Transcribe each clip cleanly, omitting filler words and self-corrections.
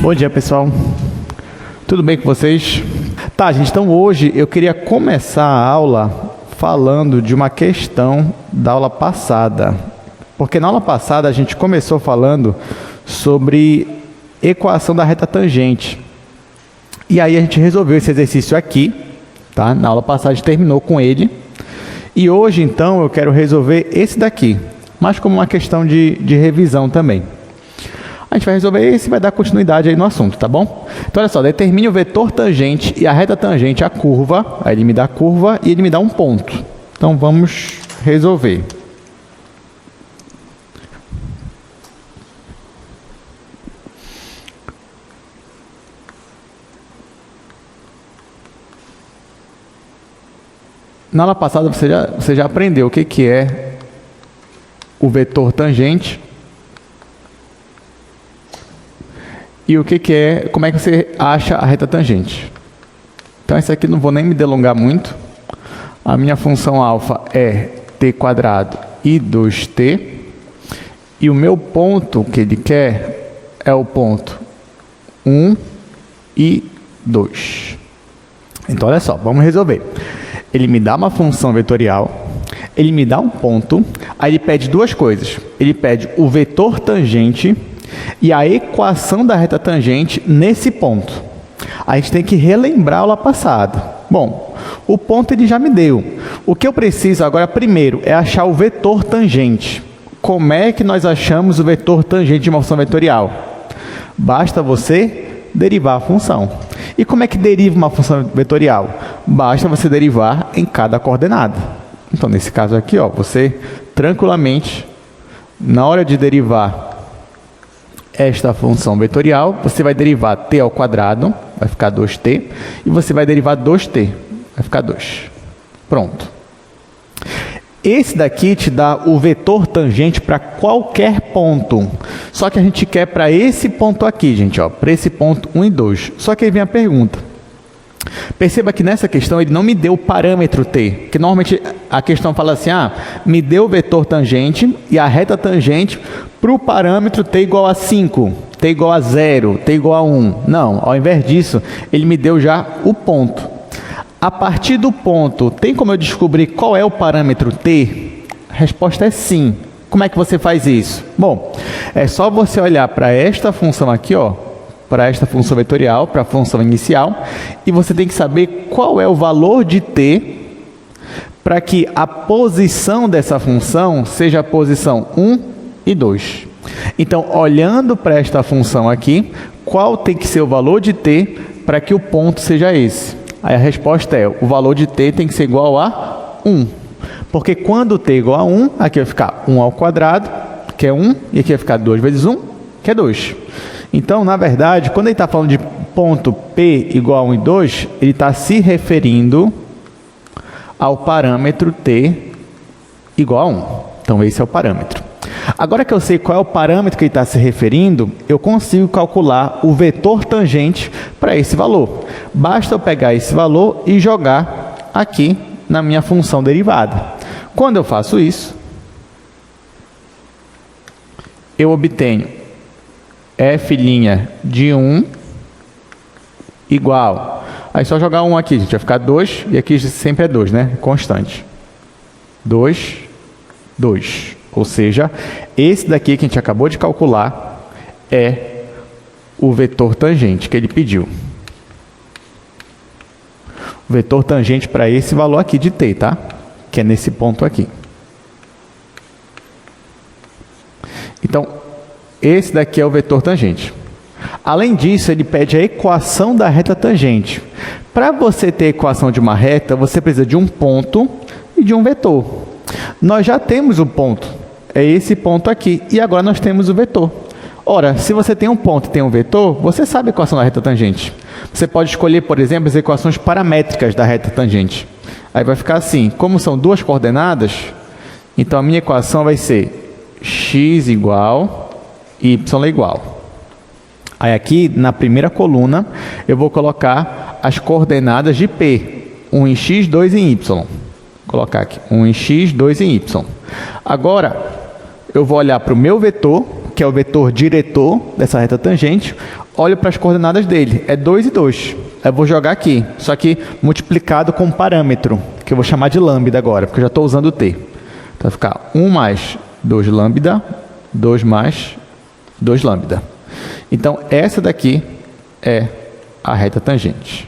Bom dia, pessoal. Tudo bem com vocês? Tá, gente, então hoje eu queria começar a aula falando de uma questão da aula passada. Porque na aula passada a gente começou falando sobre equação da reta tangente. E aí a gente resolveu esse exercício aqui, tá? Na aula passada a gente terminou com ele. E hoje, então, eu quero resolver esse daqui, mas como uma questão de revisão também. A gente vai resolver esse e vai dar continuidade aí no assunto, tá bom? Então, olha só, determine o vetor tangente e a reta tangente à curva. Aí ele me dá a curva e ele me dá um ponto. Então, vamos resolver. Na aula passada, você já aprendeu o que é o vetor tangente. E o que é, como é que você acha a reta tangente. Então, esse aqui não vou nem me delongar muito. A minha função alfa é t² e 2t. E o meu ponto que ele quer é o ponto 1 e 2. Então, olha só, vamos resolver. Ele me dá uma função vetorial, ele me dá um ponto, aí ele pede duas coisas. Ele pede o vetor tangente e a equação da reta tangente nesse ponto. A gente tem que relembrar a aula passada. Bom, o ponto ele já me deu. O que eu preciso agora primeiro é achar o vetor tangente. Como é que nós achamos o vetor tangente de uma função vetorial? Basta você derivar a função. E como é que deriva uma função vetorial? Basta você derivar em cada coordenada. Então, nesse caso aqui, ó, você tranquilamente, na hora de derivar esta função vetorial, você vai derivar t ao quadrado, vai ficar 2t, e você vai derivar 2t, vai ficar 2. Pronto. Esse daqui te dá o vetor tangente para qualquer ponto. Só que a gente quer para esse ponto aqui, gente, ó, para esse ponto 1 e 2. Só que aí vem a pergunta. Perceba que nessa questão ele não me deu o parâmetro t, que normalmente a questão fala assim, me deu o vetor tangente e a reta tangente para o parâmetro t igual a 5, t igual a 0, t igual a 1. Não, ao invés disso, ele me deu já o ponto. A partir do ponto, tem como eu descobrir qual é o parâmetro t? A resposta é sim. Como é que você faz isso? Bom, é só você olhar para esta função aqui, ó, para esta função vetorial, para a função inicial, e você tem que saber qual é o valor de t para que a posição dessa função seja a posição 1 e 2. Então, olhando para esta função aqui, qual tem que ser o valor de t para que o ponto seja esse? Aí a resposta é, o valor de t tem que ser igual a 1. Porque quando t é igual a 1, aqui vai ficar 1 ao quadrado, que é 1, e aqui vai ficar 2 vezes 1, que é 2. Então, na verdade, quando ele está falando de ponto P igual a 1 e 2, ele está se referindo ao parâmetro t igual a 1. Então, esse é o parâmetro. Agora que eu sei qual é o parâmetro que ele está se referindo, eu consigo calcular o vetor tangente para esse valor. Basta eu pegar esse valor e jogar aqui na minha função derivada. Quando eu faço isso, eu obtenho f' de 1 igual. Aí só jogar 1 aqui, gente, vai ficar 2, e aqui sempre é 2, né? Constante. 2, 2. Ou seja, esse daqui que a gente acabou de calcular é o vetor tangente que ele pediu. O vetor tangente para esse valor aqui de t, tá? Que é nesse ponto aqui. Então, esse daqui é o vetor tangente. Além disso, ele pede a equação da reta tangente. Para você ter a equação de uma reta, você precisa de um ponto e de um vetor. Nós já temos o ponto, é esse ponto aqui, e agora nós temos o vetor. Ora, se você tem um ponto e tem um vetor, você sabe a equação da reta tangente. Você pode escolher, por exemplo, as equações paramétricas da reta tangente. Aí vai ficar assim, como são duas coordenadas, então a minha equação vai ser x igual, y é igual. Aí aqui, na primeira coluna, eu vou colocar as coordenadas de P. 1 em x, 2 em y. Vou colocar aqui, 1 em x, 2 em y. Agora, eu vou olhar para o meu vetor, que é o vetor diretor dessa reta tangente, olho para as coordenadas dele, é 2 e 2. Eu vou jogar aqui, só que multiplicado com um parâmetro, que eu vou chamar de lambda agora, porque eu já estou usando o t. Então vai ficar 1 mais 2 lambda, 2 mais 2 lambda. Então, essa daqui é a reta tangente.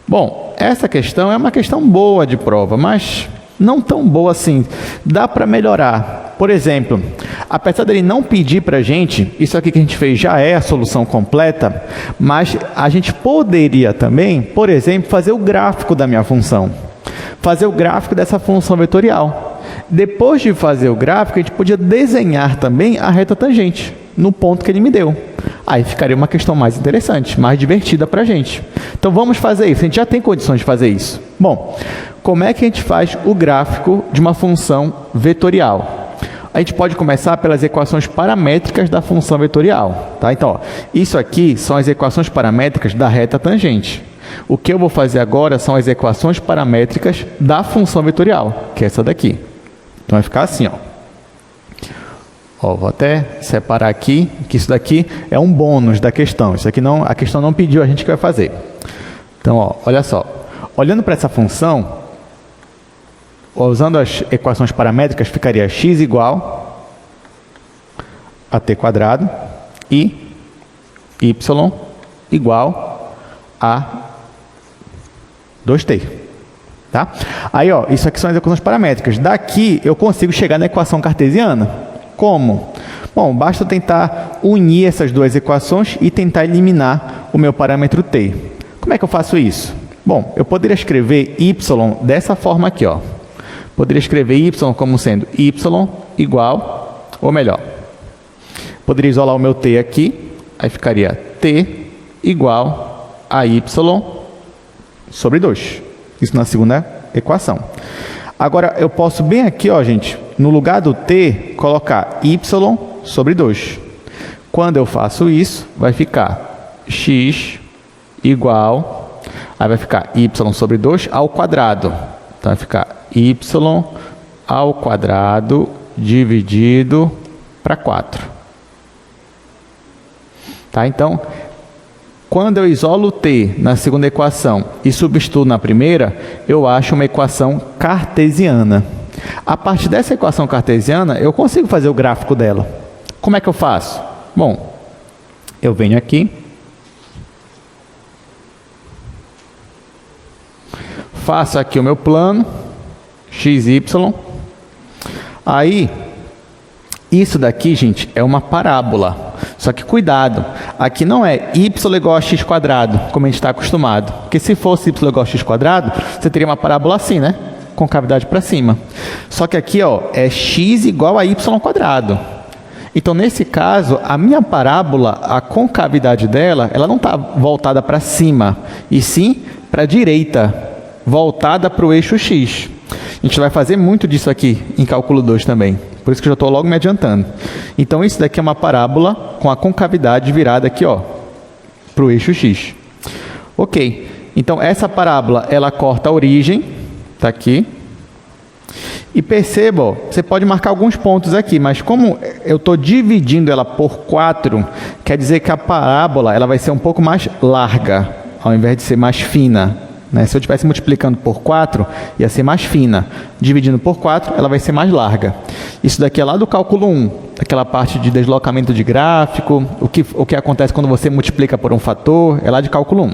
Bom, essa questão é uma questão boa de prova, mas não tão boa assim. Dá para melhorar. Por exemplo, apesar dele não pedir para a gente, isso aqui que a gente fez já é a solução completa, mas a gente poderia também, por exemplo, fazer o gráfico da minha função. Fazer o gráfico dessa função vetorial. Depois de fazer o gráfico, a gente podia desenhar também a reta tangente, no ponto que ele me deu. Aí ficaria uma questão mais interessante, mais divertida para a gente. Então vamos fazer isso, a gente já tem condições de fazer isso. Bom, como é que a gente faz o gráfico de uma função vetorial? A gente pode começar pelas equações paramétricas da função vetorial. Tá? Então, ó, isso aqui são as equações paramétricas da reta tangente. O que eu vou fazer agora são as equações paramétricas da função vetorial, que é essa daqui. Então vai ficar assim, ó. Vou até separar aqui, que isso daqui é um bônus da questão. Isso aqui não, a questão não pediu a gente que vai fazer. Então, ó, olha só. Olhando para essa função, usando as equações paramétricas, ficaria x igual a t quadrado e y igual a 2t. Tá? Aí, ó, isso aqui são as equações paramétricas. Daqui eu consigo chegar na equação cartesiana. Como? Bom, basta tentar unir essas duas equações e tentar eliminar o meu parâmetro t. Como é que eu faço isso? Bom, eu poderia escrever y dessa forma aqui, ó. Poderia escrever y como sendo y igual, ou melhor, poderia isolar o meu t aqui, aí ficaria t igual a y sobre 2. Isso na segunda equação. Agora, eu posso bem aqui, ó, gente, no lugar do t, colocar y sobre 2. Quando eu faço isso, vai ficar x igual, aí vai ficar y sobre 2 ao quadrado. Então, vai ficar y ao quadrado dividido para 4. Tá? Então, quando eu isolo o t na segunda equação e substituo na primeira, eu acho uma equação cartesiana. A partir dessa equação cartesiana, eu consigo fazer o gráfico dela. Como é que eu faço? Bom, eu venho aqui, faço aqui o meu plano, x, y. Aí, isso daqui, gente, é uma parábola. Só que cuidado, aqui não é y igual a x quadrado, como a gente está acostumado. Porque se fosse y igual a x quadrado, você teria uma parábola assim, né? Com cavidade para cima. Só que aqui, ó, é x igual a y quadrado. Então, nesse caso, a minha parábola, a concavidade dela, ela não está voltada para cima, e sim para a direita, voltada para o eixo x. A gente vai fazer muito disso aqui em cálculo 2 também. Por isso que eu já estou logo me adiantando. Então, isso daqui é uma parábola com a concavidade virada aqui, ó, para o eixo x. Ok. Então, essa parábola, ela corta a origem, está aqui. E perceba, ó, você pode marcar alguns pontos aqui, mas como eu estou dividindo ela por 4, quer dizer que a parábola ela vai ser um pouco mais larga, ao invés de ser mais fina. Né? Se eu estivesse multiplicando por 4, ia ser mais fina. Dividindo por 4, ela vai ser mais larga. Isso daqui é lá do cálculo 1, aquela parte de deslocamento de gráfico, o que acontece quando você multiplica por um fator, é lá de cálculo 1.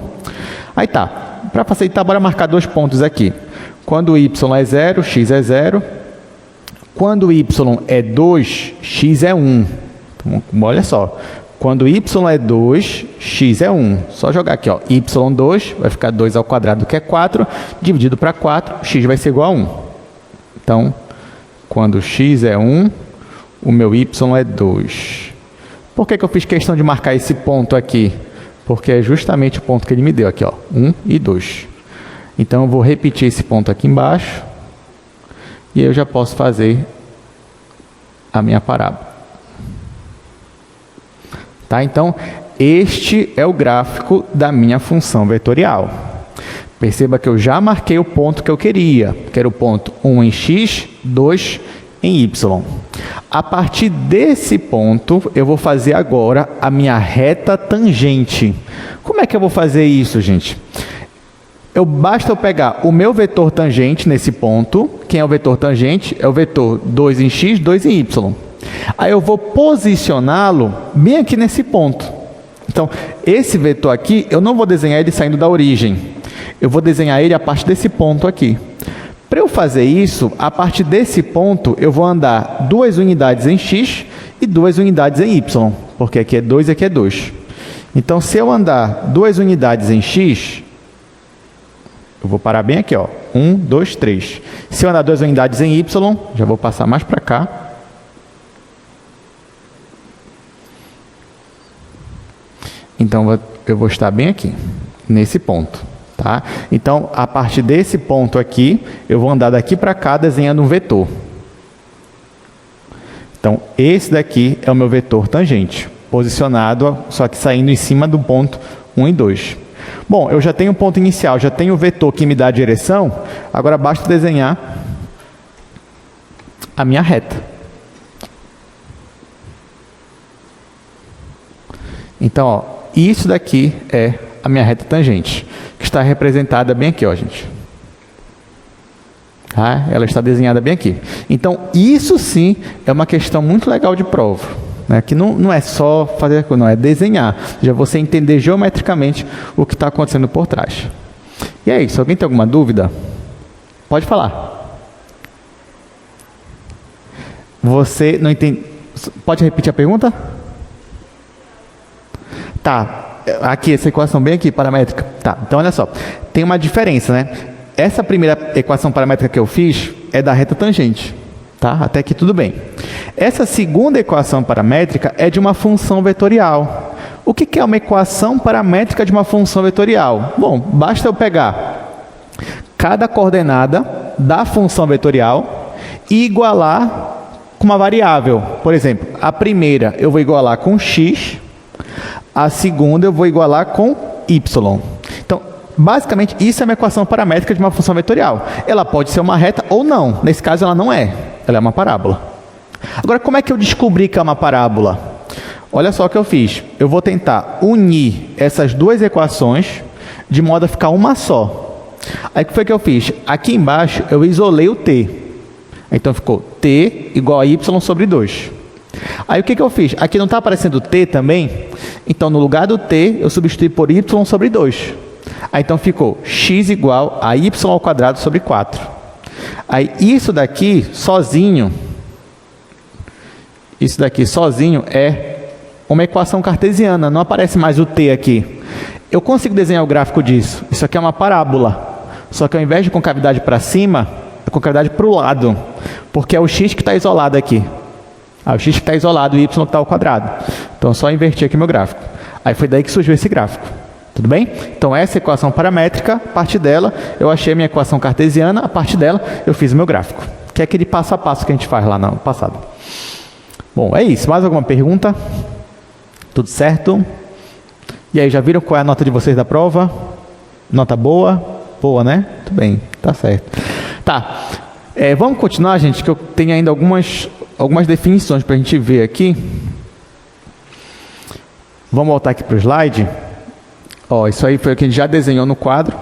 Aí tá, para facilitar, bora marcar 2 pontos aqui. Quando y é 0, x é 0. Quando y é 2, x é 1. Então, olha só. Quando y é 2, x é 1. Só jogar aqui, ó, y2 vai ficar 2 ao quadrado, que é 4, dividido para 4, x vai ser igual a 1. Então, quando x é 1, o meu y é 2. Por que eu fiz questão de marcar esse ponto aqui? Porque é justamente o ponto que ele me deu aqui, ó, 1 e 2. Então, eu vou repetir esse ponto aqui embaixo, e eu já posso fazer a minha parábola. Tá? Então, este é o gráfico da minha função vetorial. Perceba que eu já marquei o ponto que eu queria, que era o ponto 1 em x, 2 em y. A partir desse ponto, eu vou fazer agora a minha reta tangente. Como é que eu vou fazer isso, gente? Basta eu pegar o meu vetor tangente nesse ponto. Quem é o vetor tangente? É o vetor 2 em x, 2 em y. Aí eu vou posicioná-lo bem aqui nesse ponto. Então, esse vetor aqui, eu não vou desenhar ele saindo da origem. Eu vou desenhar ele a partir desse ponto aqui. Para eu fazer isso, a partir desse ponto, eu vou andar 2 unidades em x e 2 unidades em y, porque aqui é 2 e aqui é 2. Então, se eu andar 2 unidades em x, eu vou parar bem aqui, ó. 1, 2, 3. Se eu andar 2 unidades em y, já vou passar mais para cá. Então, eu vou estar bem aqui, nesse ponto. Tá? Então, a partir desse ponto aqui, eu vou andar daqui para cá desenhando um vetor. Então, esse daqui é o meu vetor tangente, posicionado, só que saindo em cima do ponto 1 e 2. Bom, eu já tenho o ponto inicial, já tenho o vetor que me dá a direção, agora basta desenhar a minha reta. Então, ó, isso daqui é a minha reta tangente, que está representada bem aqui, ó, gente. Tá? Ela está desenhada bem aqui. Então, isso sim é uma questão muito legal de prova, né? Que não é só fazer, não, é desenhar. Já você entender geometricamente o que está acontecendo por trás. E é isso. Alguém tem alguma dúvida? Pode falar. Você não entende? Pode repetir a pergunta? Tá. Aqui, essa equação bem aqui, paramétrica. Tá, então olha só. Tem uma diferença, né? Essa primeira equação paramétrica que eu fiz é da reta tangente. Tá? Até aqui tudo bem. Essa segunda equação paramétrica é de uma função vetorial. O que é uma equação paramétrica de uma função vetorial? Bom, basta eu pegar cada coordenada da função vetorial e igualar com uma variável. Por exemplo, a primeira eu vou igualar com x, a segunda eu vou igualar com y. Então, basicamente, isso é uma equação paramétrica de uma função vetorial. Ela pode ser uma reta ou não. Nesse caso, ela não é. Ela é uma parábola. Agora, como é que eu descobri que é uma parábola? Olha só o que eu fiz. Eu vou tentar unir essas duas equações de modo a ficar uma só. Aí, o que foi que eu fiz? Aqui embaixo, eu isolei o t. Então, ficou t igual a y sobre 2. Aí o que eu fiz? Aqui não está aparecendo t também? Então, no lugar do t, eu substituí por y sobre 2. Aí então ficou x igual a y ao quadrado sobre 4. Aí isso daqui sozinho é uma equação cartesiana, não aparece mais o t aqui. Eu consigo desenhar o gráfico disso. Isso aqui é uma parábola. Só que ao invés de concavidade para cima, é concavidade para o lado. Porque é o x que está isolado aqui. O x que está isolado e o y que está ao quadrado. Então, é só inverter aqui meu gráfico. Aí foi daí que surgiu esse gráfico. Tudo bem? Então, essa equação paramétrica, a partir dela, eu achei a minha equação cartesiana, a partir dela, eu fiz o meu gráfico. Que é aquele passo a passo que a gente faz lá no passado. Bom, é isso. Mais alguma pergunta? Tudo certo? E aí, já viram qual é a nota de vocês da prova? Nota boa? Boa, né? Tudo bem, tá certo. Tá. Vamos continuar, gente, que eu tenho ainda algumas definições para a gente ver aqui. Vamos voltar aqui para o slide. Ó, isso aí foi o que a gente já desenhou no quadro.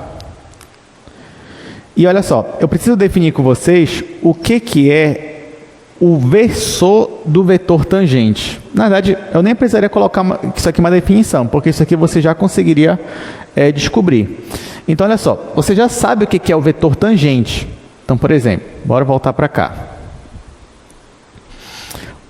E olha só, eu preciso definir com vocês o que é o versor do vetor tangente. Na verdade, eu nem precisaria colocar isso aqui uma definição, porque isso aqui você já conseguiria descobrir. Então, olha só, você já sabe o que é o vetor tangente. Então, por exemplo, bora voltar para cá.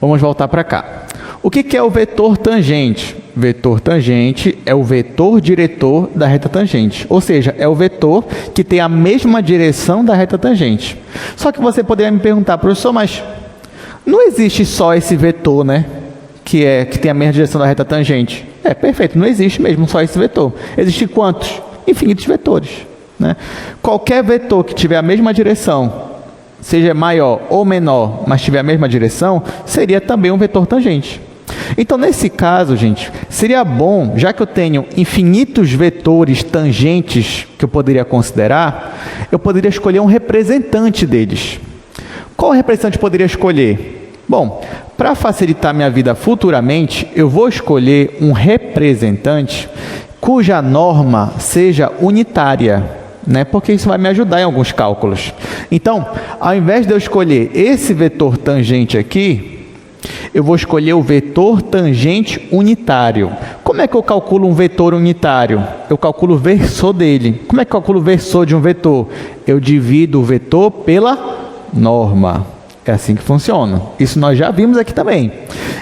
Vamos voltar para cá. O que é o vetor tangente? Vetor tangente é o vetor diretor da reta tangente. Ou seja, é o vetor que tem a mesma direção da reta tangente. Só que você poderia me perguntar, professor, mas não existe só esse vetor, né? Que tem a mesma direção da reta tangente. Perfeito, não existe mesmo só esse vetor. Existem quantos? Infinitos vetores, né? Qualquer vetor que tiver a mesma direção, seja maior ou menor, mas tiver a mesma direção, seria também um vetor tangente. Então, nesse caso, gente, seria bom, já que eu tenho infinitos vetores tangentes que eu poderia considerar, eu poderia escolher um representante deles. Qual representante eu poderia escolher? Bom, para facilitar minha vida futuramente, eu vou escolher um representante cuja norma seja unitária, né? Porque isso vai me ajudar em alguns cálculos. Então, ao invés de eu escolher esse vetor tangente aqui, eu vou escolher o vetor tangente unitário. Como é que eu calculo um vetor unitário? Eu calculo o versor dele. Como é que eu calculo o versor de um vetor? Eu divido o vetor pela norma. É assim que funciona. Isso nós já vimos aqui também.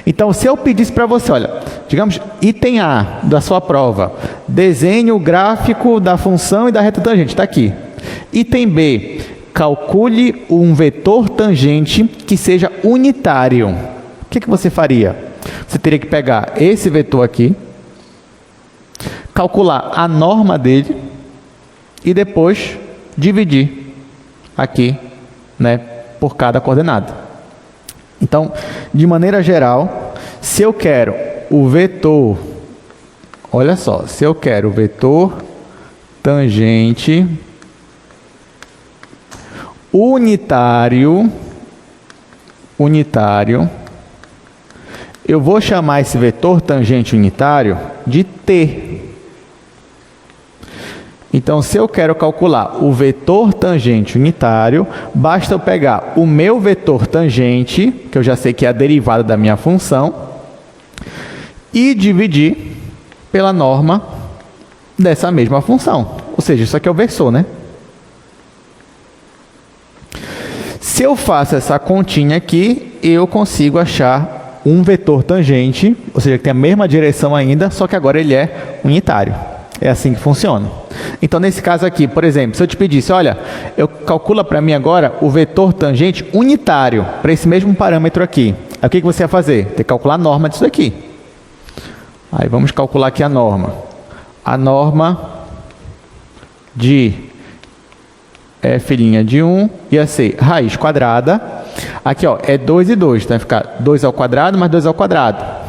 Então, se eu pedisse para você, olha, digamos, item A da sua prova, desenhe o gráfico da função e da reta tangente, está aqui. Item B, calcule um vetor tangente que seja unitário. O que você faria? Você teria que pegar esse vetor aqui, calcular a norma dele e depois dividir aqui, né, por cada coordenada. Então, de maneira geral, se eu quero o vetor, olha só, se eu quero o vetor tangente unitário, eu vou chamar esse vetor tangente unitário de T. Então, se eu quero calcular o vetor tangente unitário, basta eu pegar o meu vetor tangente, que eu já sei que é a derivada da minha função, e dividir pela norma dessa mesma função. Ou seja, isso aqui é o versor, né? Se eu faço essa continha aqui, eu consigo achar um vetor tangente, ou seja, que tem a mesma direção ainda, só que agora ele é unitário. É assim que funciona. Então, nesse caso aqui, por exemplo, se eu te pedisse, olha, eu calcula para mim agora o vetor tangente unitário para esse mesmo parâmetro aqui. Aí o que você vai fazer? Tem que calcular a norma disso daqui. Aí vamos calcular aqui a norma. A norma de f' de 1 ia ser raiz quadrada. Aqui, ó, é 2 e 2. Então vai ficar 2 ao quadrado mais 2 ao quadrado.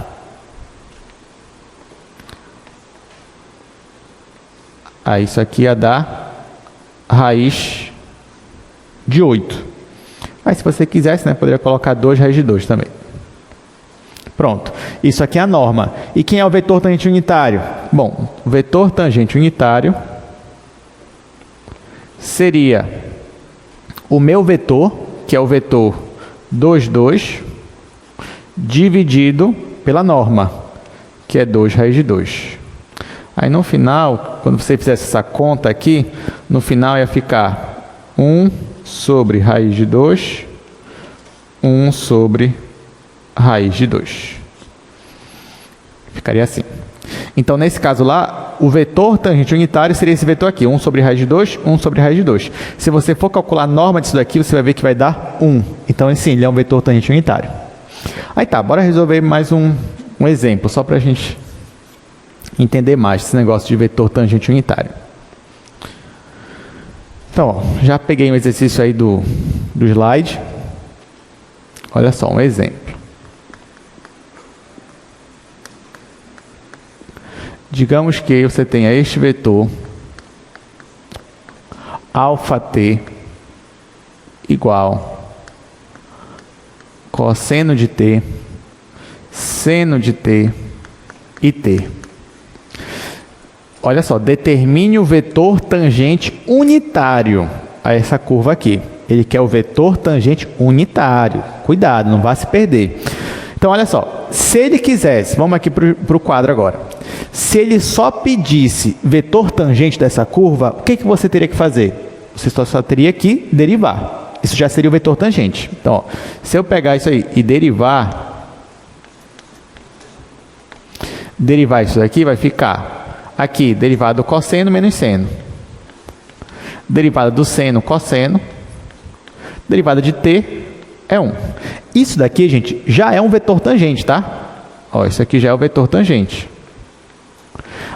Aí isso aqui ia dar raiz de 8. Aí se você quisesse, né, poderia colocar 2 raiz de 2 também. Pronto. Isso aqui é a norma. E quem é o vetor tangente unitário? Bom, o vetor tangente unitário seria o meu vetor, que é o vetor 2, 2, dividido pela norma, que é 2 raiz de 2. Aí no final, quando você fizesse essa conta aqui, no final ia ficar 1 sobre raiz de 2, 1 sobre raiz de 2. Ficaria assim. Então, nesse caso lá, o vetor tangente unitário seria esse vetor aqui, 1 sobre raiz de 2, 1 sobre raiz de 2. Se você for calcular a norma disso daqui, você vai ver que vai dar 1. Então, sim, ele é um vetor tangente unitário. Aí tá, bora resolver mais um exemplo, só para a gente entender mais esse negócio de vetor tangente unitário. Então, ó, já peguei um exercício aí do slide. Olha só, um exemplo. Digamos que você tenha este vetor αt igual cosseno de t, seno de t e t. Olha só, determine o vetor tangente unitário a essa curva aqui. Ele quer o vetor tangente unitário. Cuidado, não vá se perder. Então, olha só, se ele quisesse, vamos aqui para o quadro agora. Se ele só pedisse vetor tangente dessa curva, o que você teria que fazer? Você só teria que derivar. Isso já seria o vetor tangente. Então, ó, se eu pegar isso aí e derivar isso daqui, vai ficar aqui, derivada do cosseno menos seno. Derivada do seno, cosseno. Derivada de t é 1. Isso daqui, gente, já é um vetor tangente, tá? Ó, isso aqui já é o vetor tangente.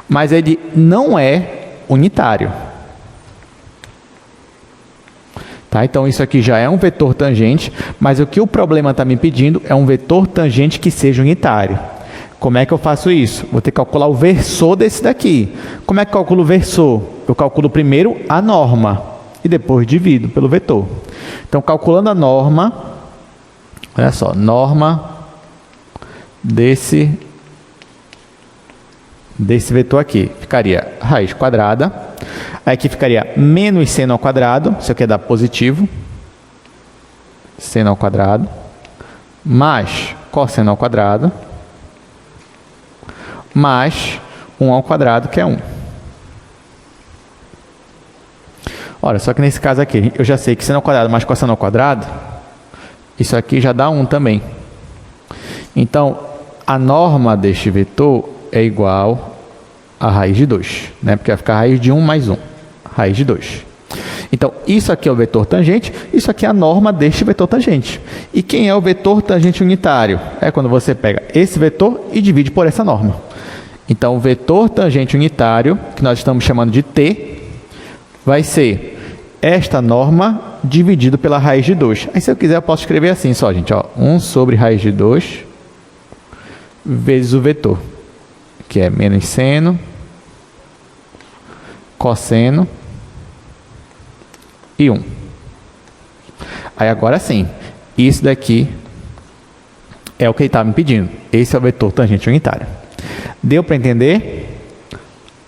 Mas ele não é unitário. Tá? Então, isso aqui já é um vetor tangente, mas o que o problema está me pedindo é um vetor tangente que seja unitário. Como é que eu faço isso? Vou ter que calcular o versor desse daqui. Como é que eu calculo o versor? Eu calculo primeiro a norma e depois divido pelo vetor. Então, calculando a norma, olha só, norma desse vetor aqui, ficaria raiz quadrada. Aí aqui ficaria menos seno ao quadrado, isso aqui é dar positivo, seno ao quadrado, mais cosseno ao quadrado, mais 1 ao quadrado, que é 1. Olha, só que nesse caso aqui, eu já sei que seno ao quadrado mais cosseno ao quadrado, isso aqui já dá 1 também. Então, a norma deste vetor é igual a raiz de 2, né? Porque vai ficar raiz de 1 mais 1, raiz de 2. Então, isso aqui é o vetor tangente, isso aqui é a norma deste vetor tangente. E quem é o vetor tangente unitário? É quando você pega esse vetor e divide por essa norma. Então, o vetor tangente unitário, que nós estamos chamando de T, vai ser esta norma dividido pela raiz de 2. Aí, se eu quiser, eu posso escrever assim só, gente. Ó, 1 sobre raiz de 2 vezes o vetor, que é menos seno, cosseno e 1. Aí, agora sim, isso daqui é o que ele está me pedindo. Esse é o vetor tangente unitário. Deu para entender?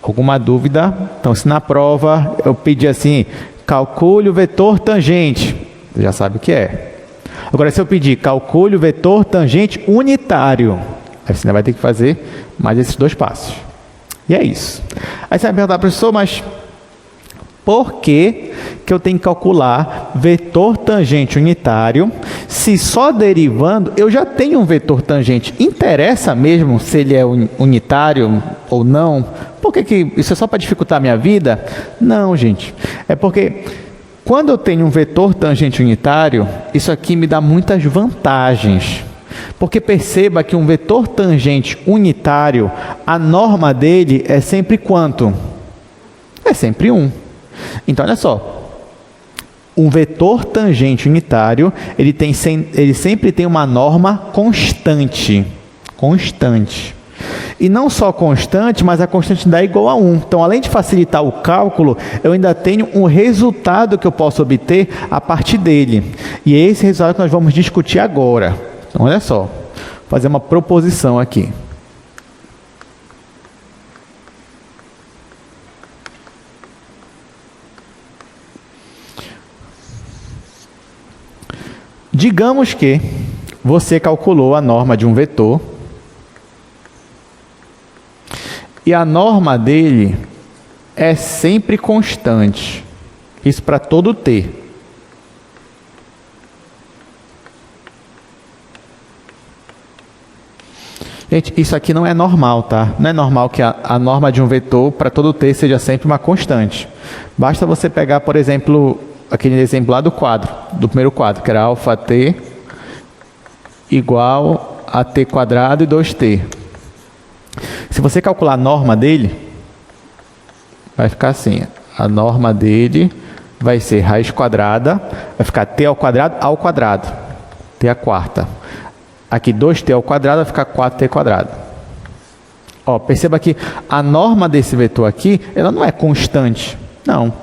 Alguma dúvida? Então, se na prova eu pedir assim, calcule o vetor tangente, você já sabe o que é. Agora, se eu pedir calcule o vetor tangente unitário, aí você ainda vai ter que fazer mais esses 2 passos. E é isso. Aí você vai perguntar, professor, mas por que eu tenho que calcular vetor tangente unitário se só derivando eu já tenho um vetor tangente? Interessa mesmo se ele é unitário ou não? Por que isso é só para dificultar a minha vida? Não, gente. É porque quando eu tenho um vetor tangente unitário, isso aqui me dá muitas vantagens. Porque perceba que um vetor tangente unitário, a norma dele é sempre quanto? É sempre 1. Então, olha só, um vetor tangente unitário, ele sempre tem uma norma constante. E não só constante, mas a constante dá igual a 1. Então, além de facilitar o cálculo, eu ainda tenho um resultado que eu posso obter a partir dele. E é esse resultado que nós vamos discutir agora. Então, olha só, vou fazer uma proposição aqui. Digamos que você calculou a norma de um vetor e a norma dele é sempre constante. Isso para todo T. Gente, isso aqui não é normal, tá? Não é normal que a norma de um vetor para todo T seja sempre uma constante. Basta você pegar, por exemplo, aquele exemplo lá do primeiro quadro, que era alfa t igual a t quadrado e 2t. Se você calcular a norma dele, vai ficar assim. A norma dele vai ser raiz quadrada, vai ficar t ao quadrado, t à quarta. Aqui 2t ao quadrado vai ficar 4t quadrado. Ó, perceba que a norma desse vetor aqui, ela não é constante. Não.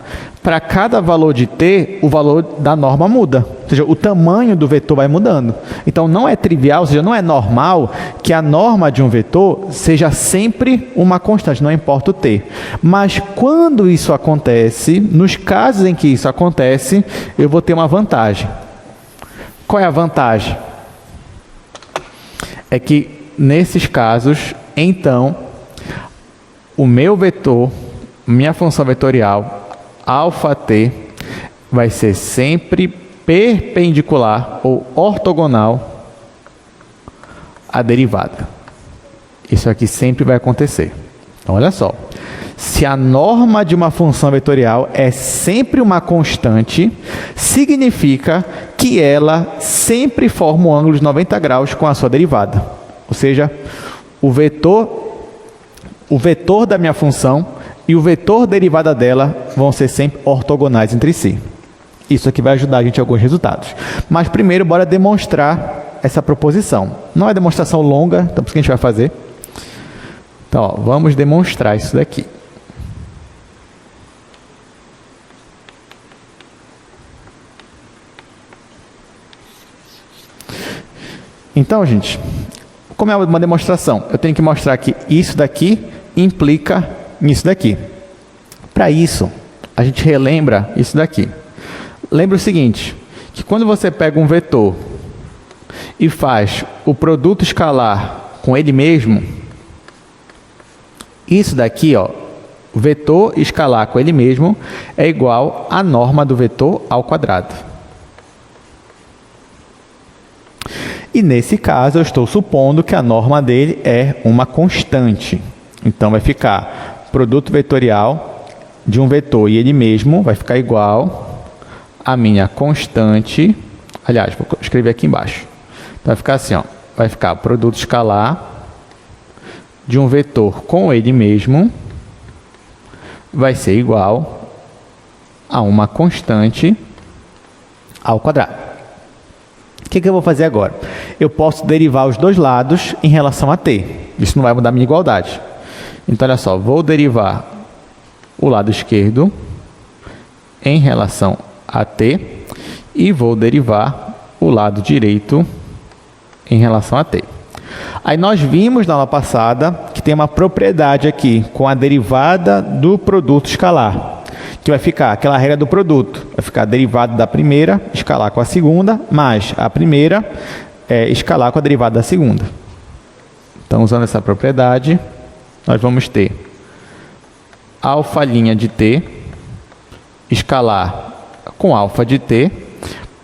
Para cada valor de t, o valor da norma muda. Ou seja, o tamanho do vetor vai mudando. Então, não é trivial, ou seja, não é normal que a norma de um vetor seja sempre uma constante, não importa o t. Mas, quando isso acontece, nos casos em que isso acontece, eu vou ter uma vantagem. Qual é a vantagem? É que, nesses casos, então, o meu vetor, minha função vetorial, alfa t, vai ser sempre perpendicular ou ortogonal à derivada. Isso aqui sempre vai acontecer. Então, olha só. Se a norma de uma função vetorial é sempre uma constante, significa que ela sempre forma um ângulo de 90 graus com a sua derivada. Ou seja, o vetor da minha função e o vetor derivada dela vão ser sempre ortogonais entre si. Isso aqui vai ajudar a gente em alguns resultados. Mas primeiro, bora demonstrar essa proposição. Não é demonstração longa, então por isso que a gente vai fazer. Então, ó, vamos demonstrar isso daqui. Então, gente, como é uma demonstração, eu tenho que mostrar que isso daqui implica nisso daqui. Para isso, a gente relembra isso daqui. Lembra o seguinte, que quando você pega um vetor e faz o produto escalar com ele mesmo, isso daqui, ó, vetor escalar com ele mesmo é igual à norma do vetor ao quadrado. E nesse caso eu estou supondo que a norma dele é uma constante. Então vai ficar produto vetorial de um vetor e ele mesmo vai ficar igual à minha constante. Aliás, vou escrever aqui embaixo. Então vai ficar assim, ó, vai ficar produto escalar de um vetor com ele mesmo vai ser igual a uma constante ao quadrado. O que eu vou fazer agora? Eu posso derivar os dois lados em relação a t. Isso não vai mudar a minha igualdade. Então, olha só, vou derivar o lado esquerdo em relação a t e vou derivar o lado direito em relação a t. Aí nós vimos na aula passada que tem uma propriedade aqui com a derivada do produto escalar, que vai ficar aquela regra do produto, vai ficar a derivada da primeira escalar com a segunda, mais a primeira escalar com a derivada da segunda. Então, usando essa propriedade, nós vamos ter alfa' de t escalar com alfa de t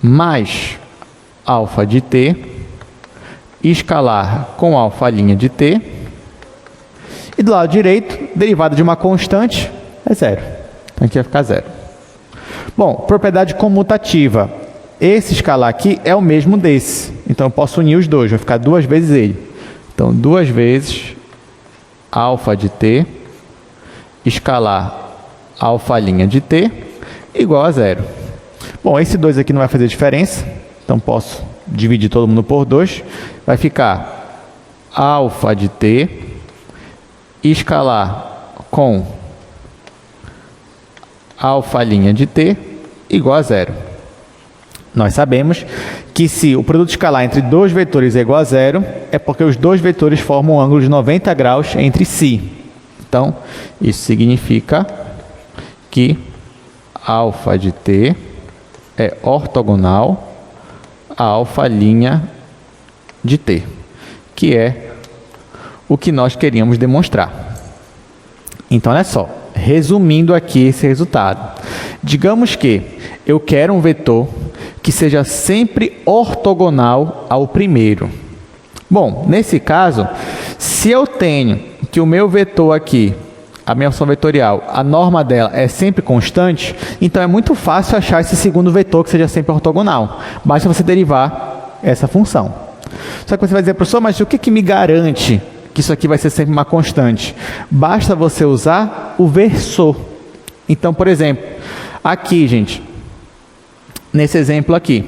mais alfa de t escalar com alfa' de t, e do lado direito, derivada de uma constante é zero. Então aqui vai ficar zero. Bom, propriedade comutativa. Esse escalar aqui é o mesmo desse. Então eu posso unir os dois, vai ficar duas vezes ele. Então, duas vezes alfa de t escalar alfa' de t igual a zero. Bom, esse 2 aqui não vai fazer diferença, então posso dividir todo mundo por 2. Vai ficar alfa de t escalar com alfa' de t igual a zero. Nós sabemos que se o produto escalar entre dois vetores é igual a zero, é porque os dois vetores formam um ângulo de 90 graus entre si. Então, isso significa que alfa de t é ortogonal a alfa' de t, que é o que nós queríamos demonstrar. Então, olha só, resumindo aqui esse resultado. Digamos que eu quero um vetor que seja sempre ortogonal ao primeiro. Bom, nesse caso, se eu tenho que o meu vetor aqui, a minha função vetorial, a norma dela é sempre constante, então é muito fácil achar esse segundo vetor que seja sempre ortogonal. Basta você derivar essa função. Só que você vai dizer, professor, mas o que me garante que isso aqui vai ser sempre uma constante? Basta você usar o versor. Então, por exemplo, aqui, gente, nesse exemplo aqui,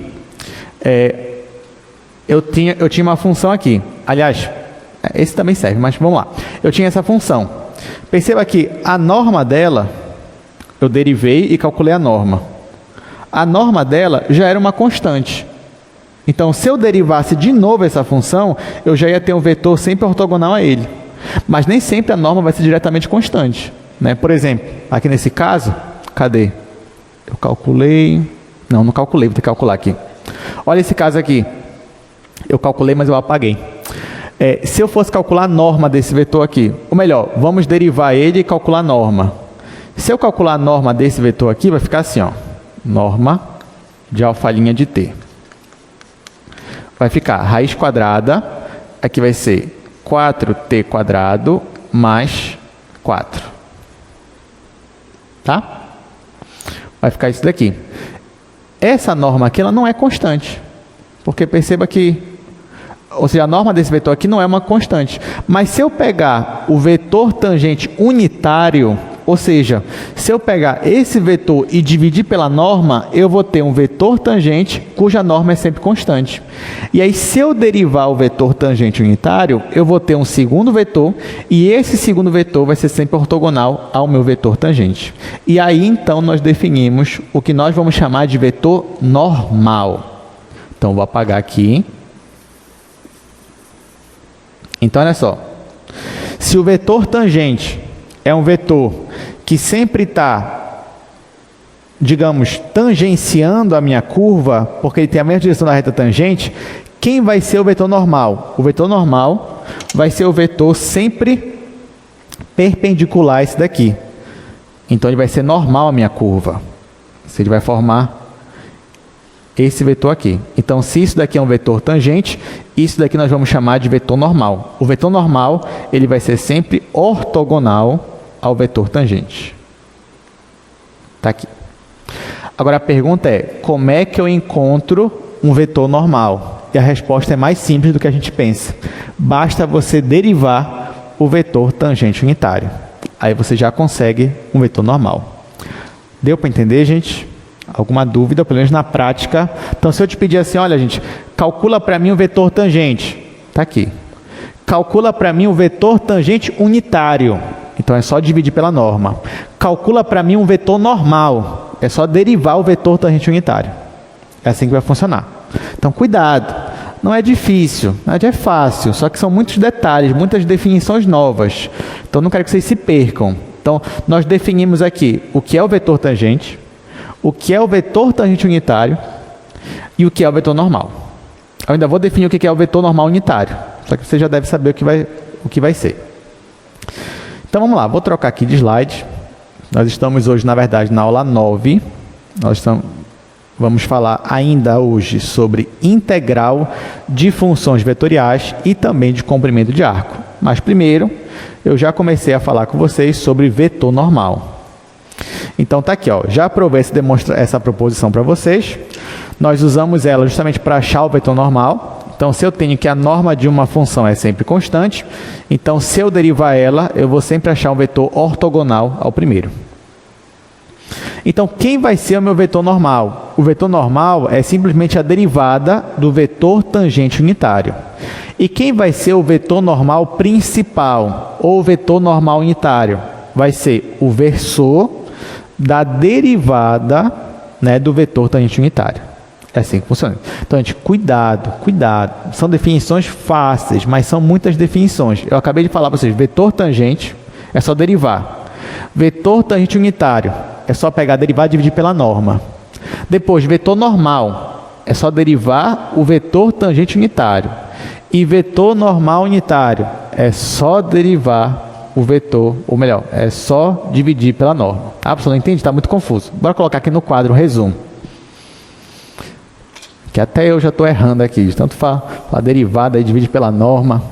eu tinha uma função aqui. Aliás, esse também serve, mas vamos lá. Eu tinha essa função. Perceba que a norma dela, eu derivei e calculei a norma. A norma dela já era uma constante. Então, se eu derivasse de novo essa função, eu já ia ter um vetor sempre ortogonal a ele. Mas nem sempre a norma vai ser diretamente constante, né? Por exemplo, aqui nesse caso, cadê? Eu calculei... Não calculei, vou ter que calcular aqui. Olha esse caso aqui. Eu calculei, mas eu apaguei. Se eu fosse calcular a norma desse vetor aqui, ou melhor, vamos derivar ele e calcular a norma. Se eu calcular a norma desse vetor aqui, vai ficar assim, ó, norma de alfa' de t. Vai ficar raiz quadrada, aqui vai ser 4t² mais 4. Tá? Vai ficar isso daqui. Essa norma aqui ela não é constante, porque perceba que, ou seja, a norma desse vetor aqui não é uma constante. Mas se eu pegar o vetor tangente unitário, Ou seja, se eu pegar esse vetor e dividir pela norma, eu vou ter um vetor tangente cuja norma é sempre constante. E aí, se eu derivar o vetor tangente unitário, eu vou ter um segundo vetor e esse segundo vetor vai ser sempre ortogonal ao meu vetor tangente. E aí, então, nós definimos o que nós vamos chamar de vetor normal. Então, vou apagar aqui. Então, olha só. Se o vetor tangente é um vetor que sempre está, digamos, tangenciando a minha curva, porque ele tem a mesma direção da reta tangente, quem vai ser o vetor normal? O vetor normal vai ser o vetor sempre perpendicular a esse daqui. Então, ele vai ser normal a minha curva. Ele vai formar esse vetor aqui. Então, se isso daqui é um vetor tangente, isso daqui nós vamos chamar de vetor normal. O vetor normal, ele vai ser sempre ortogonal ao vetor tangente. Está aqui. Agora, a pergunta é, como é que eu encontro um vetor normal? E a resposta é mais simples do que a gente pensa. Basta você derivar o vetor tangente unitário. Aí você já consegue um vetor normal. Deu para entender, gente? Alguma dúvida, pelo menos na prática? Então, se eu te pedir assim, olha, gente, calcula para mim o vetor tangente. Está aqui. Calcula para mim o vetor tangente unitário. Então, é só dividir pela norma. Calcula para mim um vetor normal. É só derivar o vetor tangente unitário. É assim que vai funcionar. Então, cuidado. Não é difícil, é fácil. Só que são muitos detalhes, muitas definições novas. Então, não quero que vocês se percam. Então, nós definimos aqui o que é o vetor tangente, o que é o vetor tangente unitário e o que é o vetor normal. Eu ainda vou definir o que é o vetor normal unitário, só que você já deve saber o que vai ser. Então vamos lá, vou trocar aqui de slide. Nós estamos hoje, na verdade, na aula 9. Vamos falar ainda hoje sobre integral de funções vetoriais e também de comprimento de arco. Mas primeiro, eu já comecei a falar com vocês sobre vetor normal. Então tá aqui, ó, já provei essa proposição para vocês. Nós usamos ela justamente para achar o vetor normal. Então, se eu tenho que a norma de uma função é sempre constante, então se eu derivar ela, eu vou sempre achar um vetor ortogonal ao primeiro. Então, quem vai ser o meu vetor normal? O vetor normal é simplesmente a derivada do vetor tangente unitário. E quem vai ser o vetor normal principal, ou vetor normal unitário? Vai ser o versor da derivada, né, do vetor tangente unitário. É assim que funciona. Então, gente, cuidado. São definições fáceis, mas são muitas definições. Eu acabei de falar para vocês, vetor tangente é só derivar. Vetor tangente unitário é só pegar, derivar e dividir pela norma. Depois, vetor normal é só derivar o vetor tangente unitário. E vetor normal unitário é só derivar o vetor, ou melhor, é só dividir pela norma. Ah, professor, não entende? Está muito confuso. Bora colocar aqui no quadro um resumo. Que até eu já estou errando aqui. De tanto falar derivada e divide pela norma.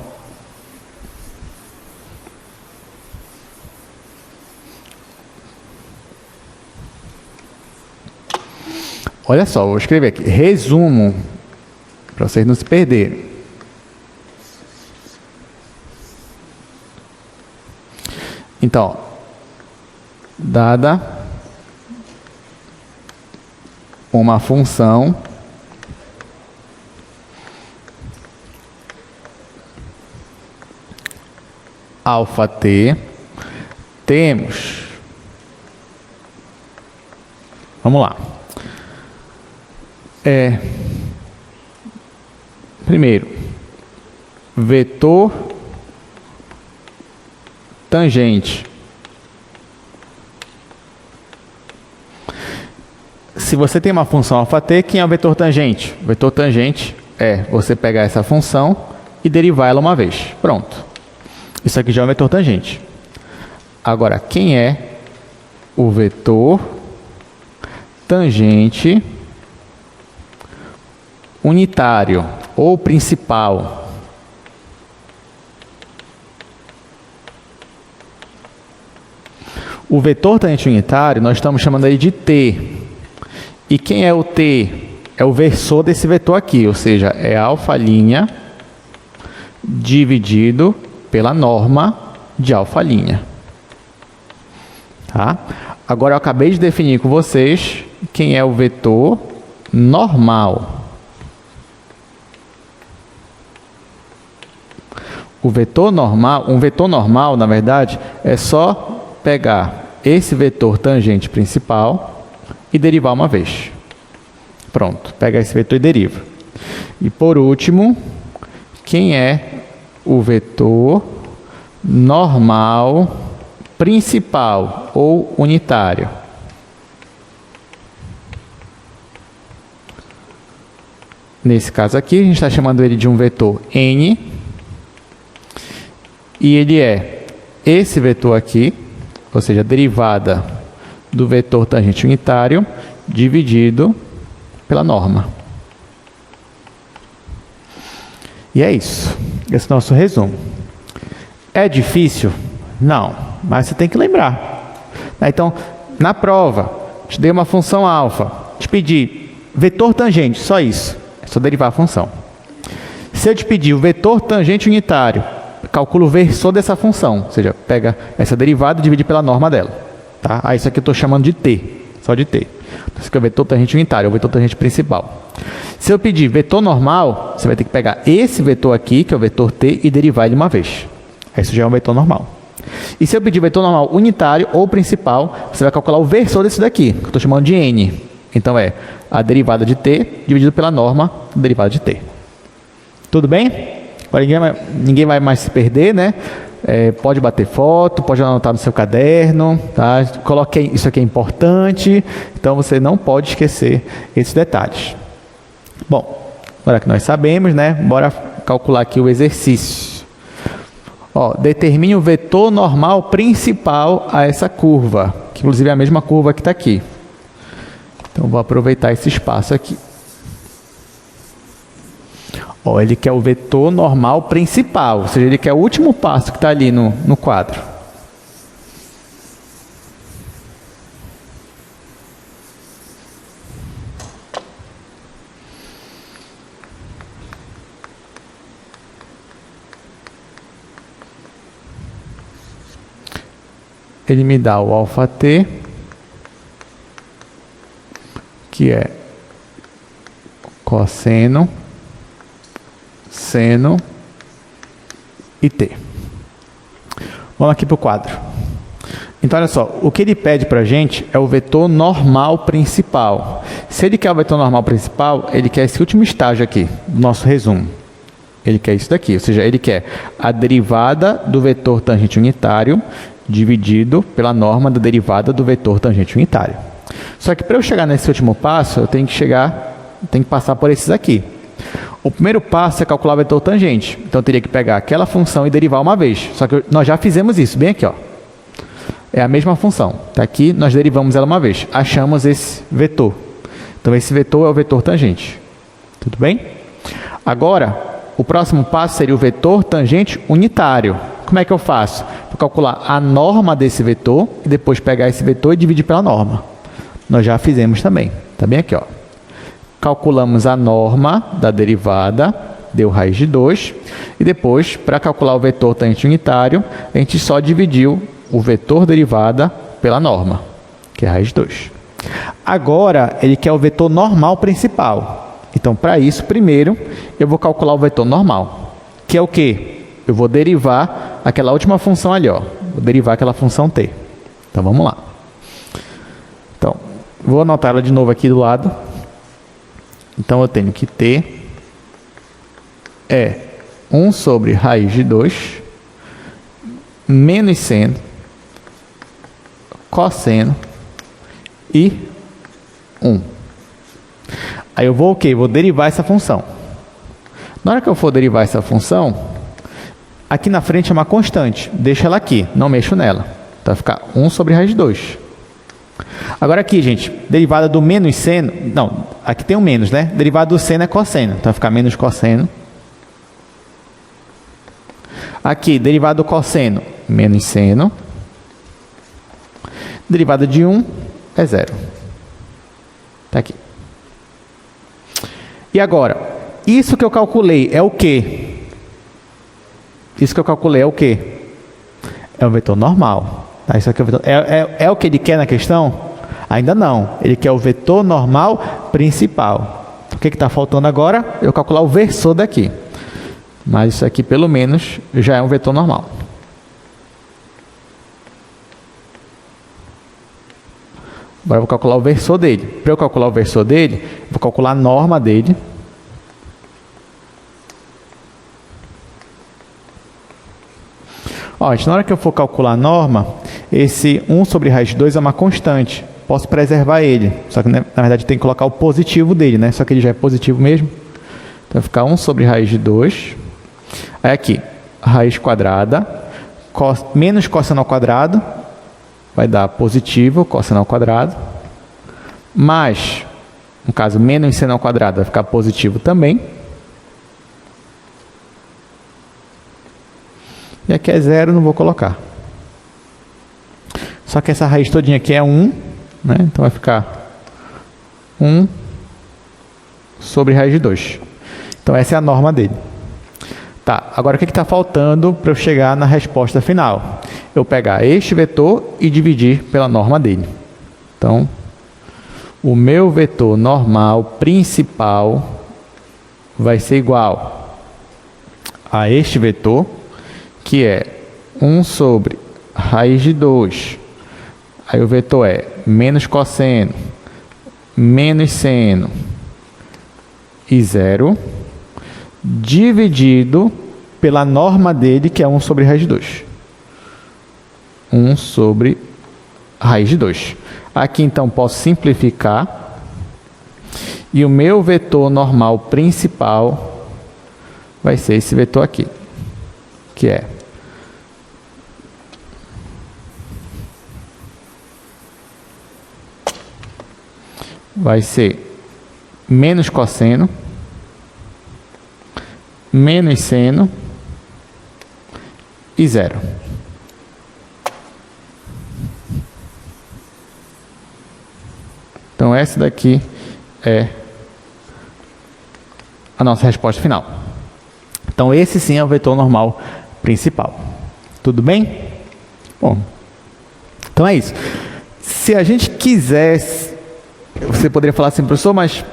Olha só, vou escrever aqui. Resumo, para vocês não se perderem. Então, dada uma função αt, temos, vamos lá, primeiro, vetor tangente. Se você tem uma função αt, quem é o vetor tangente? O vetor tangente é você pegar essa função e derivar ela uma vez. Pronto. Isso aqui já é um vetor tangente. Agora, quem é o vetor tangente unitário ou principal? O vetor tangente unitário, nós estamos chamando ele de t. E quem é o t? É o versor desse vetor aqui, ou seja, é α' dividido pela norma de α'. Tá? Agora eu acabei de definir com vocês quem é o vetor normal. O vetor normal, um vetor normal, na verdade, é só pegar esse vetor tangente principal e derivar uma vez. Pronto, pega esse vetor e deriva. E por último, quem é o vetor normal principal ou unitário? Nesse caso aqui, a gente está chamando ele de um vetor N. E ele é esse vetor aqui, ou seja, a derivada do vetor tangente unitário dividido pela norma. E é isso. Esse é o nosso resumo. É difícil? Não, mas você tem que lembrar. Então, na prova, te dei uma função alfa, te pedi vetor tangente, só isso. É só derivar a função. Se eu te pedir o vetor tangente unitário, calcula o versor dessa função, ou seja, pega essa derivada e divide pela norma dela. Tá? Aí isso aqui eu estou chamando de t, só de t. Então, isso aqui é o vetor tangente unitário, o vetor tangente principal. Se eu pedir vetor normal, você vai ter que pegar esse vetor aqui, que é o vetor t, e derivar ele uma vez. Isso já é um vetor normal. E se eu pedir vetor normal unitário ou principal, você vai calcular o versor desse daqui, que eu estou chamando de n. Então é a derivada de t dividido pela norma da derivada de t. Tudo bem? Agora ninguém vai mais se perder, né? Pode bater foto, pode anotar no seu caderno, tá? Coloque, isso aqui é importante, então você não pode esquecer esses detalhes. Bom, agora que nós sabemos, né? Bora calcular aqui o exercício. Ó, determine o vetor normal principal a essa curva, que inclusive é a mesma curva que está aqui. Então, vou aproveitar esse espaço aqui. Ó, ele quer o vetor normal principal, ou seja, ele quer o último passo que está ali no quadro. Ele me dá o αt, que é cosseno, seno e t. Vamos aqui para o quadro. Então, olha só, o que ele pede para a gente é o vetor normal principal. Se ele quer o vetor normal principal, ele quer esse último estágio aqui, do nosso resumo. Ele quer isso daqui, ou seja, ele quer a derivada do vetor tangente unitário dividido pela norma da derivada do vetor tangente unitário. Só que para eu chegar nesse último passo, eu tenho que passar por esses aqui. O primeiro passo é calcular o vetor tangente. Então, eu teria que pegar aquela função e derivar uma vez. Só que nós já fizemos isso, bem aqui, ó. É a mesma função. Está aqui, nós derivamos ela uma vez. Achamos esse vetor. Então, esse vetor é o vetor tangente. Tudo bem? Agora, o próximo passo seria o vetor tangente unitário. Como é que eu faço? Vou calcular a norma desse vetor e depois pegar esse vetor e dividir pela norma. Nós já fizemos também. Está bem aqui, ó. Calculamos a norma da derivada, deu raiz de 2. E depois, para calcular o vetor tangente unitário, a gente só dividiu o vetor derivada pela norma, que é raiz de 2. Agora, ele quer o vetor normal principal. Então, para isso, primeiro, eu vou calcular o vetor normal, que é o quê? Eu vou derivar aquela última função ali, ó. Vou derivar aquela função t. Então, vamos lá. Então, vou anotar ela de novo aqui do lado. Então, eu tenho que t é 1 sobre raiz de 2 menos seno, cosseno e 1. Aí eu vou o quê? Vou derivar essa função. Na hora que eu for derivar essa função, aqui na frente é uma constante. Deixa ela aqui, não mexo nela. Então, vai ficar 1 sobre raiz de 2. Agora aqui, gente, derivada do menos seno... Não, aqui tem um menos, né? Derivada do seno é cosseno. Então, vai ficar menos cosseno. Aqui, derivada do cosseno, menos seno. Derivada de 1 é 0. Está aqui. E agora, isso que eu calculei é o quê? Isso que eu calculei é o quê? É o vetor normal. Tá, isso aqui é o vetor. É o que ele quer na questão? Ainda não. Ele quer o vetor normal principal. O que está faltando agora? Eu calcular o versor daqui. Mas isso aqui, pelo menos, já é um vetor normal. Agora eu vou calcular o versor dele. Para eu calcular o versor dele, vou calcular a norma dele. Ó, gente, na hora que eu for calcular a norma, esse 1 sobre raiz de 2 é uma constante. Posso preservar ele. Só que, na verdade, tem que colocar o positivo dele, né? Só que ele já é positivo mesmo. Então, vai ficar 1 sobre raiz de 2. Aí aqui, raiz quadrada, menos cosseno ao quadrado, vai dar positivo, cosseno ao quadrado, mais, no caso, menos seno ao quadrado, vai ficar positivo também. E aqui é 0, não vou colocar. Só que essa raiz todinha aqui é 1, né? Então vai ficar 1 sobre raiz de 2. Então essa é a norma dele. Tá, agora o que está faltando para eu chegar na resposta final? Eu pegar este vetor e dividir pela norma dele. Então, o meu vetor normal principal vai ser igual a este vetor, que é 1 sobre raiz de 2. Aí o vetor é menos cosseno, menos seno e 0, dividido pela norma dele, que é 1 sobre raiz de 2. 1 sobre raiz de 2. Aqui, então, posso simplificar. E o meu vetor normal principal vai ser esse vetor aqui, que é vai ser menos cosseno, menos seno e 0. Então, essa daqui é a nossa resposta final. Então, esse sim é o vetor normal principal. Tudo bem? Bom, então é isso. Se a gente quisesse, você poderia falar assim, professor, mas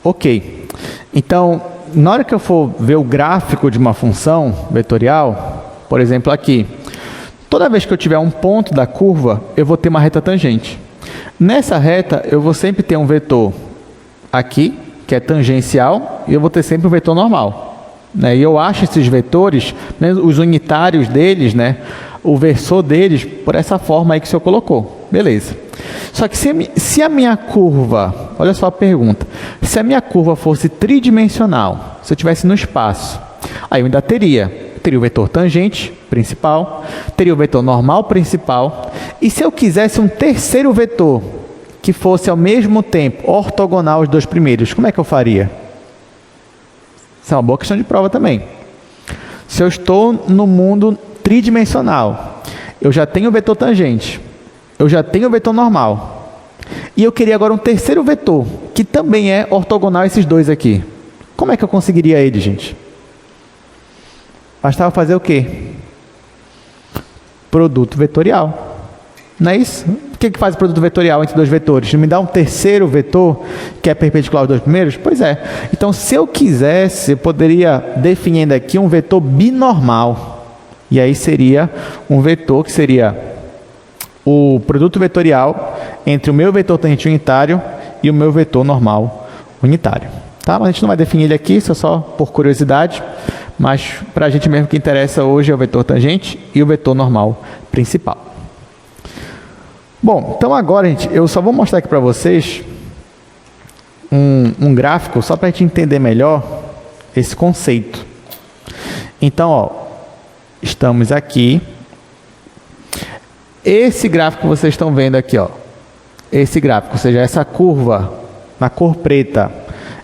ok. Então, na hora que eu for ver o gráfico de uma função vetorial, por exemplo aqui, toda vez que eu tiver um ponto da curva, eu vou ter uma reta tangente. Nessa reta, eu vou sempre ter um vetor aqui, que é tangencial, e eu vou ter sempre um vetor normal. Né? E eu acho esses vetores, né, os unitários deles, né, o versor deles, por essa forma aí que o senhor colocou. Beleza. Só que se a minha curva, olha só a pergunta, se a minha curva fosse tridimensional, se eu estivesse no espaço, aí eu ainda teria o vetor tangente principal, teria o vetor normal principal, e se eu quisesse um terceiro vetor, que fosse ao mesmo tempo ortogonal aos dois primeiros, como é que eu faria? Isso é uma boa questão de prova também. Se eu estou no mundo tridimensional, eu já tenho o vetor tangente, eu já tenho o vetor normal, e eu queria agora um terceiro vetor, que também é ortogonal a esses dois aqui. Como é que eu conseguiria ele, gente? Bastava fazer o quê? Produto vetorial. Não é isso? O que faz o produto vetorial entre dois vetores? Me dá um terceiro vetor que é perpendicular aos dois primeiros? Pois é. Então, se eu quisesse, eu poderia definir aqui um vetor binormal. E aí seria um vetor que seria o produto vetorial entre o meu vetor tangente unitário e o meu vetor normal unitário. Tá? Mas a gente não vai definir ele aqui, isso é só por curiosidade. Mas para a gente mesmo que interessa hoje é o vetor tangente e o vetor normal principal. Bom, então agora, gente, eu só vou mostrar aqui para vocês um gráfico, só para a gente entender melhor esse conceito. Então, ó, estamos aqui. Esse gráfico que vocês estão vendo aqui, ó, esse gráfico, ou seja, essa curva na cor preta,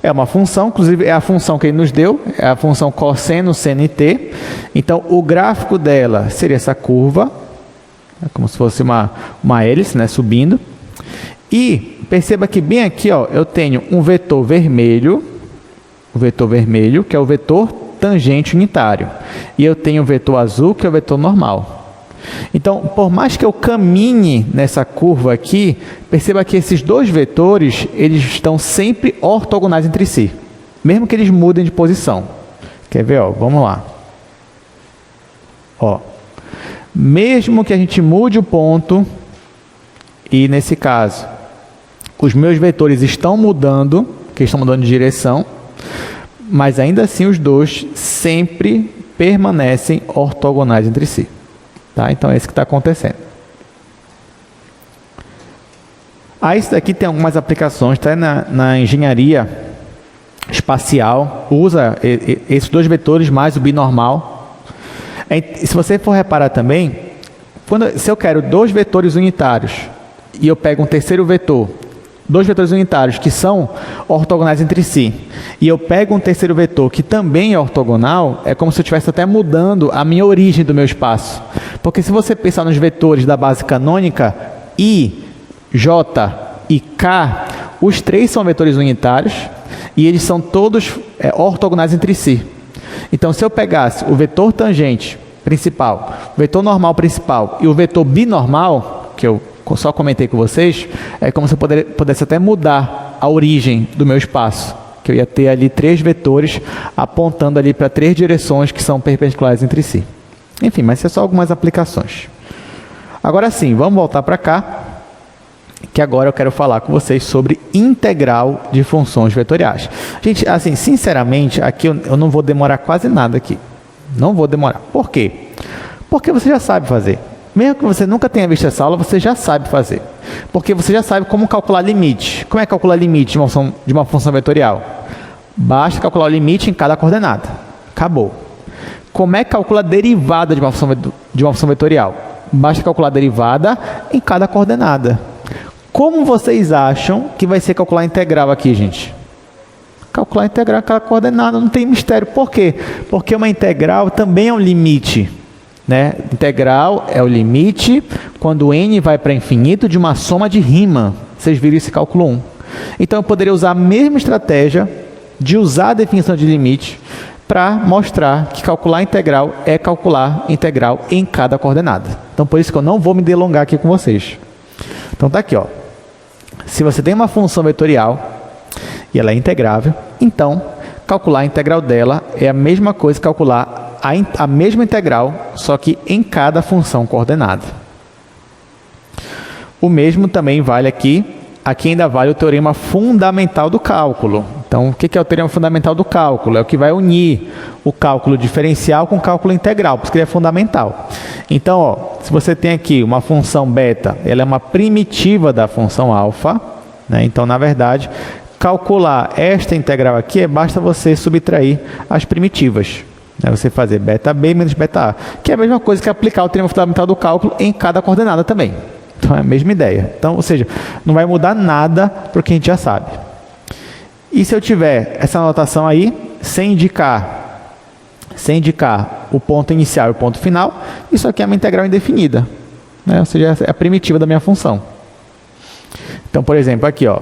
é uma função, inclusive é a função que ele nos deu, é a função cosseno seno e t. Então, o gráfico dela seria essa curva, como se fosse uma hélice, né, subindo. E perceba que bem aqui, ó, eu tenho um vetor vermelho, que é o vetor tangente unitário. E eu tenho o vetor azul, que é o vetor normal. Então, por mais que eu caminhe nessa curva aqui, perceba que esses dois vetores, eles estão sempre ortogonais entre si, mesmo que eles mudem de posição. Quer ver? Ó, vamos lá. Ó, mesmo que a gente mude o ponto, e nesse caso, os meus vetores estão mudando, que estão mudando de direção, mas ainda assim os dois sempre permanecem ortogonais entre si. Tá? Então é isso que está acontecendo. Isso daqui tem algumas aplicações, tá? Na engenharia espacial, usa esses dois vetores mais o binormal. Se você for reparar também, se eu quero dois vetores unitários e eu pego um terceiro vetor, dois vetores unitários que são ortogonais entre si, e eu pego um terceiro vetor que também é ortogonal, é como se eu estivesse até mudando a minha origem do meu espaço. Porque se você pensar nos vetores da base canônica, I, J e K, os três são vetores unitários e eles são todos ortogonais entre si. Então, se eu pegasse o vetor tangente principal, o vetor normal principal e o vetor binormal, que eu só comentei com vocês, é como se eu pudesse até mudar a origem do meu espaço, que eu ia ter ali três vetores apontando ali para três direções que são perpendiculares entre si. Enfim, mas isso é só algumas aplicações. Agora sim, vamos voltar para cá, que agora eu quero falar com vocês sobre integral de funções vetoriais. Gente, assim, sinceramente, aqui eu não vou demorar quase nada aqui. Não vou demorar. Por quê? Porque você já sabe fazer. Mesmo que você nunca tenha visto essa aula, você já sabe fazer. Porque você já sabe como calcular limite. Como é calcular limite de uma função vetorial? Basta calcular o limite em cada coordenada. Acabou. Como é que calcula a derivada de uma função vetorial? Basta calcular a derivada em cada coordenada. Como vocês acham que vai ser calcular a integral aqui, gente? Calcular a integral em cada coordenada, não tem mistério. Por quê? Porque uma integral também é um limite. Né? Integral é o limite quando n vai para infinito de uma soma de Riemann. Vocês viram esse cálculo 1. Então, eu poderia usar a mesma estratégia de usar a definição de limite para mostrar que calcular integral é calcular integral em cada coordenada. Então, por isso que eu não vou me delongar aqui com vocês. Então, tá aqui, ó. Se você tem uma função vetorial e ela é integrável, então, calcular a integral dela é a mesma coisa que calcular a mesma integral, só que em cada função coordenada. O mesmo também vale aqui. Aqui ainda vale o teorema fundamental do cálculo. Então, o que é o teorema fundamental do cálculo? É o que vai unir o cálculo diferencial com o cálculo integral, por isso que ele é fundamental. Então, ó, se você tem aqui uma função beta, ela é uma primitiva da função alfa, né? Então, na verdade, calcular esta integral aqui, basta você subtrair as primitivas. Você fazer beta b menos beta a, que é a mesma coisa que aplicar o teorema fundamental do cálculo em cada coordenada também. Então, é a mesma ideia. Então, ou seja, não vai mudar nada para o que a gente já sabe. E se eu tiver essa anotação aí, sem indicar o ponto inicial e o ponto final, isso aqui é uma integral indefinida. Né? Ou seja, é a primitiva da minha função. Então, por exemplo, aqui, ó,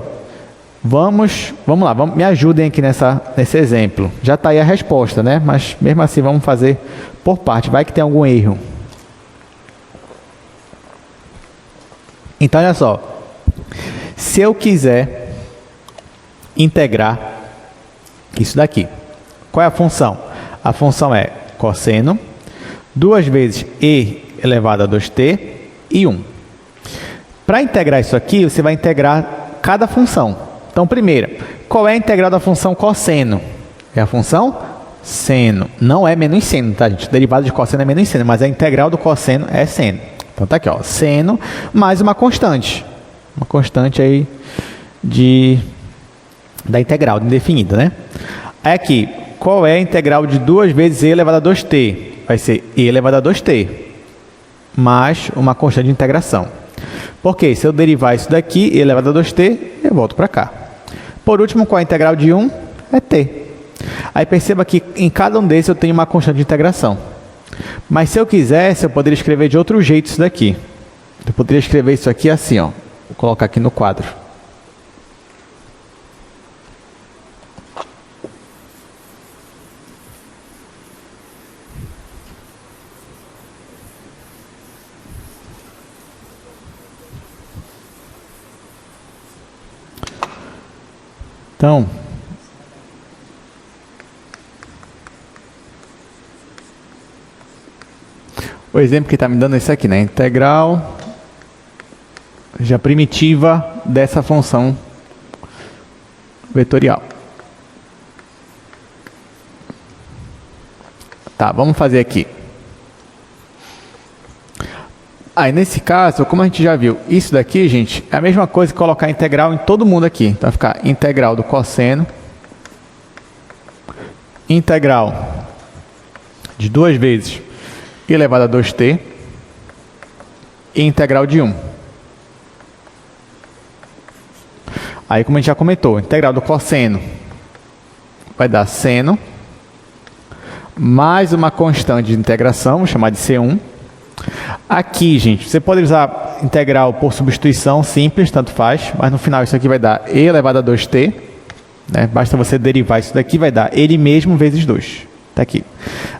vamos lá, me ajudem aqui nesse exemplo. Já está aí a resposta, né? Mas mesmo assim vamos fazer por parte. Vai que tem algum erro. Então, olha só. Se eu quiser integrar isso daqui, qual é a função? A função é cosseno, 2 vezes e elevado a 2t e 1. Para integrar isso aqui, você vai integrar cada função. Então, primeiro, qual é a integral da função cosseno? É a função seno. Não é menos seno, tá, gente? O derivado de cosseno é menos seno, mas a integral do cosseno é seno. Então, tá aqui, ó, seno mais uma constante. Uma constante aí da integral, indefinida, né? Aí aqui, qual é a integral de 2 vezes e elevado a 2t? Vai ser e elevado a 2t, mais uma constante de integração. Porque se eu derivar isso daqui, e elevado a 2t, eu volto para cá. Por último, qual é a integral de 1? É t. Aí perceba que em cada um desses eu tenho uma constante de integração. Mas se eu quisesse, eu poderia escrever de outro jeito isso daqui. Eu poderia escrever isso aqui assim, ó. Vou colocar aqui no quadro. Então, o exemplo que está me dando é esse aqui, né? Integral já primitiva dessa função vetorial. Tá, vamos fazer aqui. Aí, nesse caso, como a gente já viu, isso daqui, gente, é a mesma coisa que colocar integral em todo mundo aqui. Então, vai ficar integral do cosseno, integral de 2 vezes e elevado a 2t, e integral de 1. Aí, como a gente já comentou, integral do cosseno vai dar seno, mais uma constante de integração, vou chamar de C1. Aqui, gente, você pode usar integral por substituição simples, tanto faz, mas no final isso aqui vai dar e elevado a 2t, né? Basta você derivar isso daqui, vai dar ele mesmo vezes 2. Está aqui.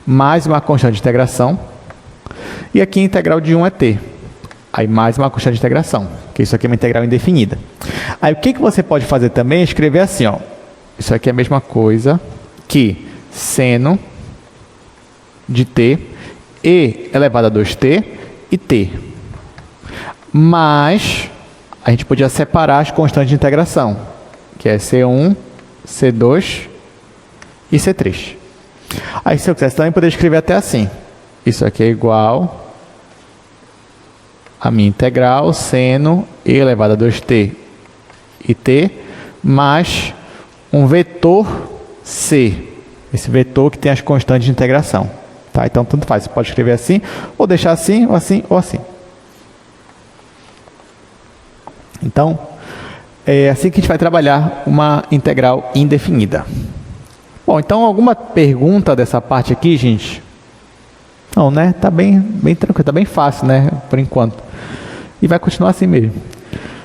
Mais uma constante de integração. E aqui a integral de 1 é t. Aí mais uma constante de integração, que isso aqui é uma integral indefinida. Aí o que você pode fazer também é escrever assim, ó. Isso aqui é a mesma coisa que seno de t e elevado a 2t e t. Mas a gente podia separar as constantes de integração, que é C1, C2 e C3. Aí se eu quisesse também poder escrever até assim. Isso aqui é igual a minha integral seno e elevado a 2t e t mais um vetor C. Esse vetor que tem as constantes de integração. Tá? Então, tanto faz. Você pode escrever assim, ou deixar assim, ou assim, ou assim. Então, é assim que a gente vai trabalhar uma integral indefinida. Bom, então, alguma pergunta dessa parte aqui, gente? Não, né? Tá bem tranquilo, tá bem fácil, né? Por enquanto. E vai continuar assim mesmo.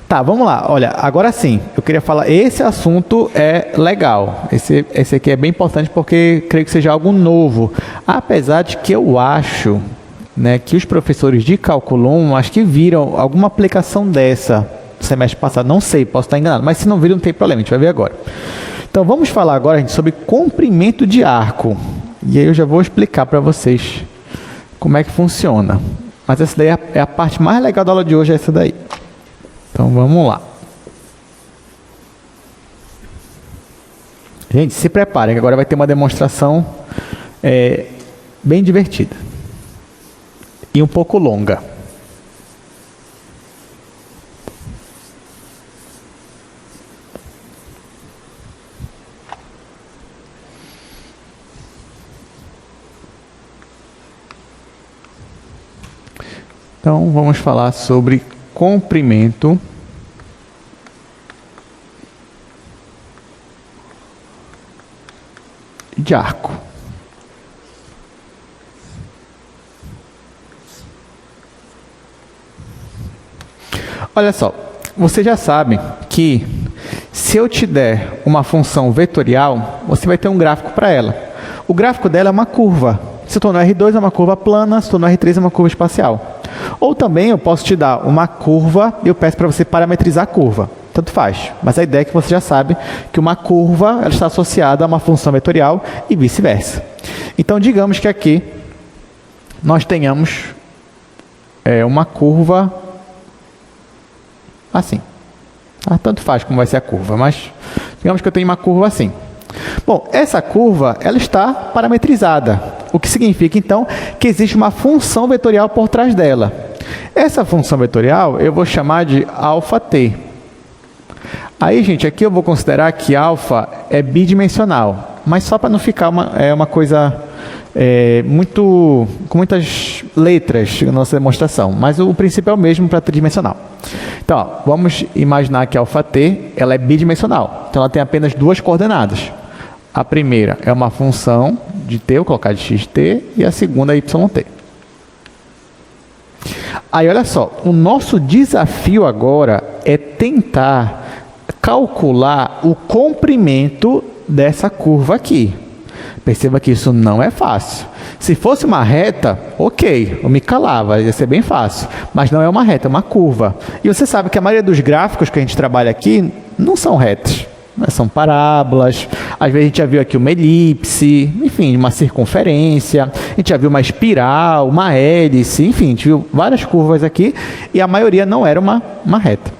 Tá, vamos lá. Olha, agora sim, eu queria falar, esse assunto é legal. Esse aqui é bem importante porque creio que seja algo novo. Apesar de que eu acho, né, que os professores de Cálculo 1, acho que viram alguma aplicação dessa no semestre passado. Não sei, posso estar enganado, mas se não viram, não tem problema, a gente vai ver agora. Então, vamos falar agora, gente, sobre comprimento de arco. E aí eu já vou explicar para vocês como é que funciona. Mas essa daí é a parte mais legal da aula de hoje, é essa daí. Então, vamos lá. Gente, se preparem, que agora vai ter uma demonstração bem divertida. E um pouco longa. Então, vamos falar sobre comprimento de arco. Olha só, você já sabe que se eu te der uma função vetorial, você vai ter um gráfico para ela. O gráfico dela é uma curva. Se eu estou no R2 é uma curva plana, se estou no R3 é uma curva espacial. Ou também eu posso te dar uma curva e eu peço para você parametrizar a curva. Tanto faz. Mas a ideia é que você já sabe que uma curva ela está associada a uma função vetorial e vice-versa. Então, digamos que aqui nós tenhamos uma curva assim. Tanto faz como vai ser a curva, mas digamos que eu tenho uma curva assim. Bom, essa curva ela está parametrizada, o que significa então que existe uma função vetorial por trás dela. Essa função vetorial eu vou chamar de αt. Aí, gente, aqui eu vou considerar que alfa é bidimensional, mas só para não ficar uma coisa com muitas letras na nossa demonstração, mas o princípio é o mesmo para tridimensional. Então, ó, vamos imaginar que a αt ela é bidimensional, então ela tem apenas 2 coordenadas. A primeira é uma função de t, eu vou colocar de xt, e a segunda é yt. Aí, olha só, o nosso desafio agora é tentar calcular o comprimento dessa curva aqui. Perceba que isso não é fácil. Se fosse uma reta, ok, eu me calava, ia ser bem fácil. Mas não é uma reta, é uma curva. E você sabe que a maioria dos gráficos que a gente trabalha aqui não são retos. São parábolas. Às vezes a gente já viu aqui uma elipse, enfim, uma circunferência. A gente já viu uma espiral, uma hélice, enfim, a gente viu várias curvas aqui e a maioria não era uma reta.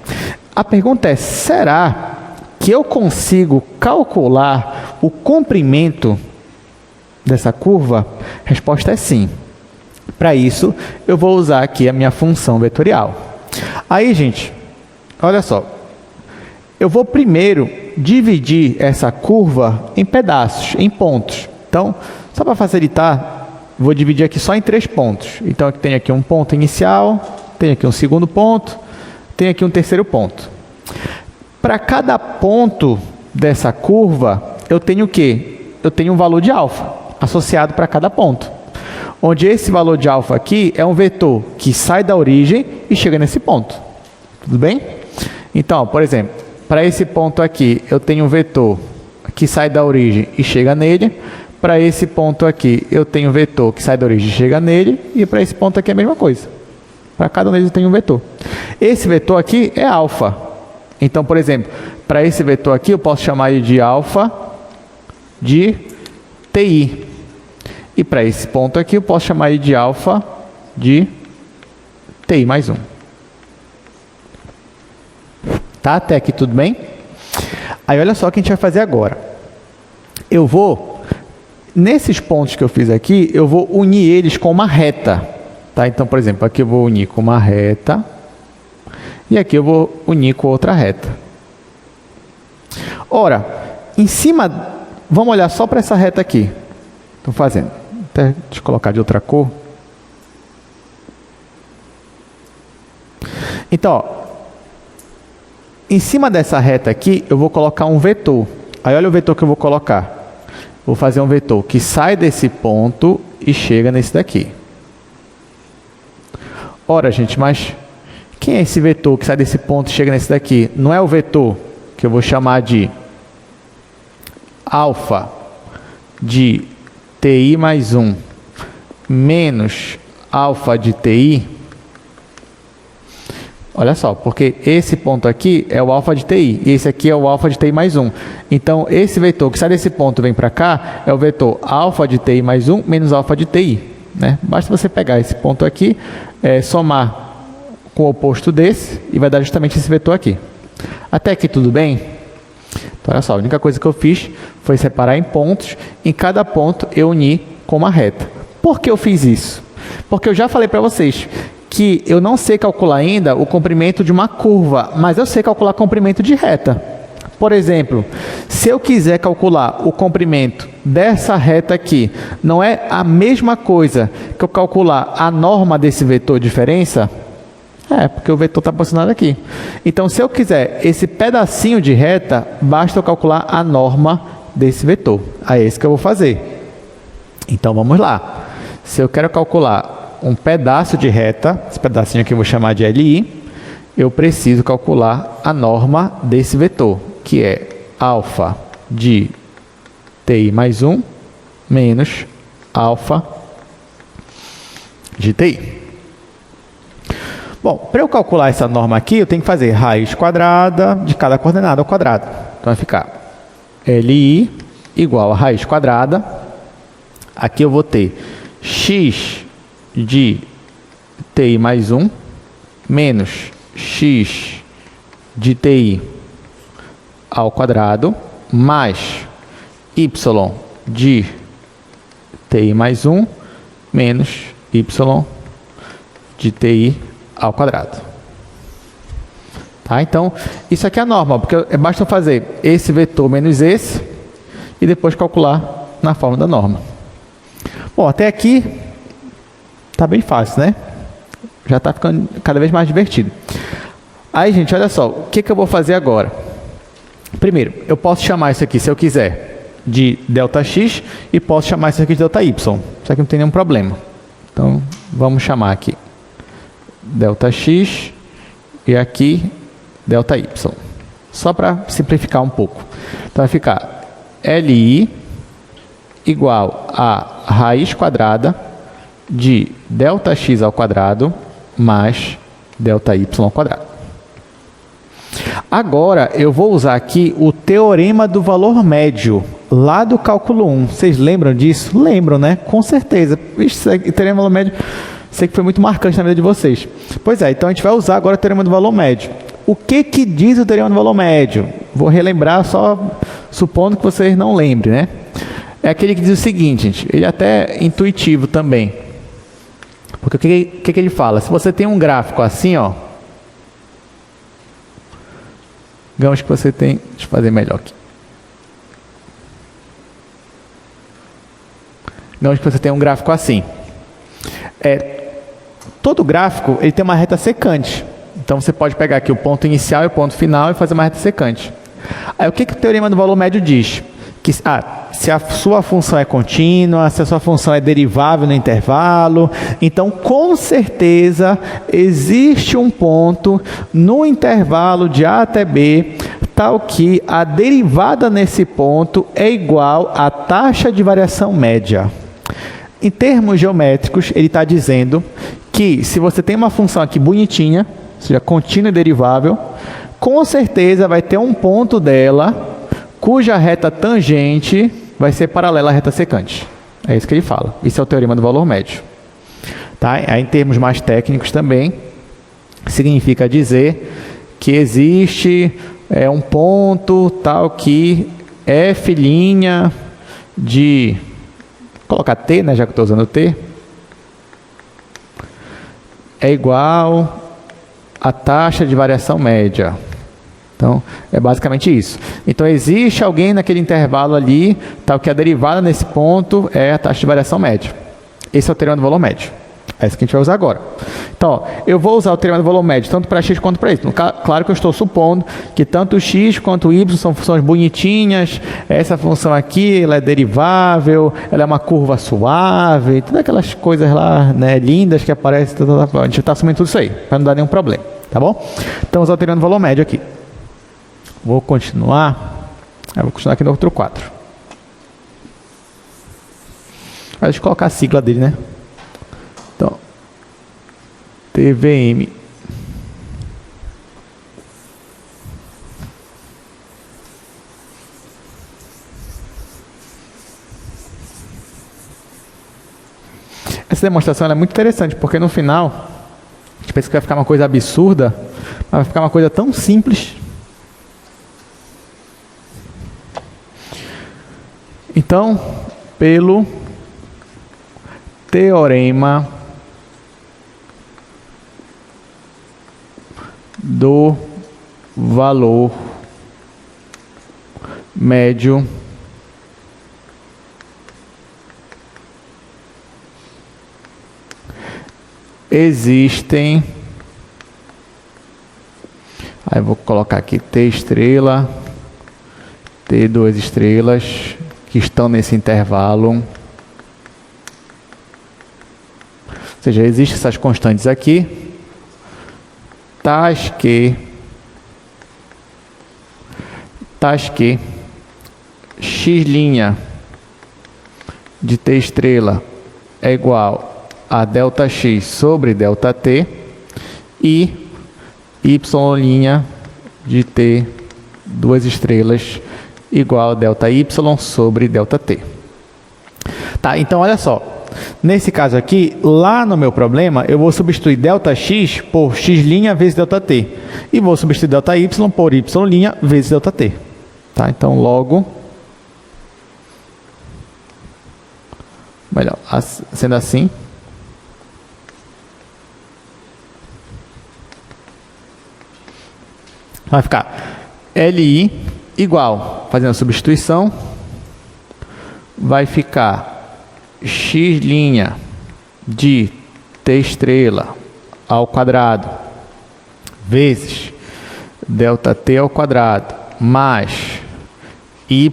A pergunta é, será que eu consigo calcular o comprimento dessa curva? A resposta é sim. Para isso, eu vou usar aqui a minha função vetorial. Aí, gente, olha só. Eu vou primeiro dividir essa curva em pedaços, em pontos. Então, só para facilitar, vou dividir aqui só em 3 pontos. Então, aqui tem aqui um ponto inicial, tem aqui um segundo ponto, tem aqui um terceiro ponto. Para cada ponto dessa curva, eu tenho o quê? Eu tenho um valor de alfa associado para cada ponto. Onde esse valor de alfa aqui é um vetor que sai da origem e chega nesse ponto. Tudo bem? Então, por exemplo, para esse ponto aqui, eu tenho um vetor que sai da origem e chega nele. Para esse ponto aqui, eu tenho um vetor que sai da origem e chega nele. E para esse ponto aqui é a mesma coisa. Para cada um deles eu tenho um vetor. Esse vetor aqui é alfa. Então, por exemplo, para esse vetor aqui, eu posso chamar ele de alfa de TI. E para esse ponto aqui, eu posso chamar ele de alfa de TI mais 1. Tá? Até aqui tudo bem? Aí olha só o que a gente vai fazer agora. Eu vou, nesses pontos que eu fiz aqui, eu vou unir eles com uma reta. Tá? Então, por exemplo, aqui eu vou unir com uma reta. E aqui eu vou unir com outra reta. Ora, em cima, vamos olhar só para essa reta aqui. Estou fazendo. Até deixa eu colocar de outra cor. Então, ó, em cima dessa reta aqui, eu vou colocar um vetor. Aí olha o vetor que eu vou colocar. Vou fazer um vetor que sai desse ponto e chega nesse daqui. Ora, gente, mas quem é esse vetor que sai desse ponto e chega nesse daqui? Não é o vetor que eu vou chamar de alfa de TI mais 1 menos alfa de TI? Olha só, porque esse ponto aqui é o alfa de TI, e esse aqui é o alfa de TI mais 1. Então, esse vetor que sai desse ponto e vem para cá é o vetor alfa de TI mais 1 menos alfa de TI. Né? Basta você pegar esse ponto aqui, somar com o oposto desse, e vai dar justamente esse vetor aqui. Até aqui tudo bem? Então, olha só, a única coisa que eu fiz foi separar em pontos, em cada ponto eu uni com uma reta. Por que eu fiz isso? Porque eu já falei para vocês que eu não sei calcular ainda o comprimento de uma curva, mas eu sei calcular comprimento de reta. Por exemplo, se eu quiser calcular o comprimento dessa reta aqui, não é a mesma coisa que eu calcular a norma desse vetor de diferença? É, porque o vetor está posicionado aqui. Então, se eu quiser esse pedacinho de reta, basta eu calcular a norma desse vetor. É esse que eu vou fazer. Então, vamos lá. Se eu quero calcular um pedaço de reta, esse pedacinho aqui eu vou chamar de LI, eu preciso calcular a norma desse vetor, que é alfa de TI mais 1 menos alfa de TI. Bom, para eu calcular essa norma aqui, eu tenho que fazer raiz quadrada de cada coordenada ao quadrado. Então, vai ficar LI igual a raiz quadrada. Aqui eu vou ter x de TI mais 1 menos x de TI ao quadrado mais y de TI mais 1 menos y de TI ao quadrado. Tá? Então, isso aqui é a norma, porque basta fazer esse vetor menos esse e depois calcular na forma da norma. Bom, até aqui tá bem fácil, né? Já está ficando cada vez mais divertido. Aí, gente, olha só, o que eu vou fazer agora? Primeiro, eu posso chamar isso aqui, se eu quiser, de ΔX e posso chamar isso aqui de ΔY. Isso aqui não tem nenhum problema. Então, vamos chamar aqui ΔX e aqui ΔY. Só para simplificar um pouco. Então, vai ficar LI igual a raiz quadrada de ΔX ao quadrado mais ΔY ao quadrado. Agora, eu vou usar aqui o teorema do valor médio, lá do cálculo 1. Vocês lembram disso? Lembram, né? Com certeza. Isso aqui, teorema do valor médio, sei que foi muito marcante na vida de vocês. Pois é, então a gente vai usar agora o teorema do valor médio. O que diz o teorema do valor médio? Vou relembrar só supondo que vocês não lembrem, né? É aquele que diz o seguinte, gente, ele é até intuitivo também. Porque o que ele fala? Se você tem um gráfico assim, ó, digamos que você tem, deixa eu fazer melhor aqui. Digamos que você tem um gráfico assim. Todo gráfico ele tem uma reta secante. Então você pode pegar aqui o ponto inicial e o ponto final e fazer uma reta secante. Aí o que o teorema do valor médio diz? Que se a sua função é contínua, se a sua função é derivável no intervalo, então com certeza existe um ponto no intervalo de A até B, tal que a derivada nesse ponto é igual à taxa de variação média. Em termos geométricos, ele está dizendo que se você tem uma função aqui bonitinha, ou seja, contínua e derivável, com certeza vai ter um ponto dela cuja reta tangente vai ser paralela à reta secante. É isso que ele fala. Isso é o teorema do valor médio. Tá? Aí, em termos mais técnicos também, significa dizer que existe um ponto tal que f' de... Vou colocar t, né, já que estou usando t, é igual à taxa de variação média. Então, é basicamente isso. Então, existe alguém naquele intervalo ali, tal que a derivada nesse ponto é a taxa de variação média. Esse é o teorema do valor médio. É isso que a gente vai usar agora. Então, ó, eu vou usar o teorema do valor médio tanto para x quanto para y. Claro que eu estou supondo que tanto x quanto y são funções bonitinhas. Essa função aqui ela é derivável, ela é uma curva suave, todas aquelas coisas lá, né, lindas que aparecem. A gente está assumindo tudo isso aí, para não dar nenhum problema. Tá bom? Então, usar o teorema do valor médio aqui. Vou continuar. Eu vou continuar aqui no outro quadro. Deixa eu colocar a sigla dele, né? Então, TVM. Essa demonstração é muito interessante, porque no final, a gente pensa que vai ficar uma coisa absurda, mas vai ficar uma coisa tão simples. Então, pelo teorema do valor médio, existem, aí eu vou colocar aqui T estrela, T2 estrelas, que estão nesse intervalo. Ou seja, existem essas constantes aqui, tais que x' de t estrela é igual a ΔX sobre ΔT e y' de t duas estrelas igual a ΔY sobre ΔT. Tá, então olha só. Nesse caso aqui, lá no meu problema, eu vou substituir ΔX por x' vezes ΔT. E vou substituir ΔY por y' vezes ΔT. Tá, então logo... Melhor, sendo assim... Vai ficar LI igual, fazendo a substituição, vai ficar x' de t estrela ao quadrado vezes ΔT ao quadrado mais y'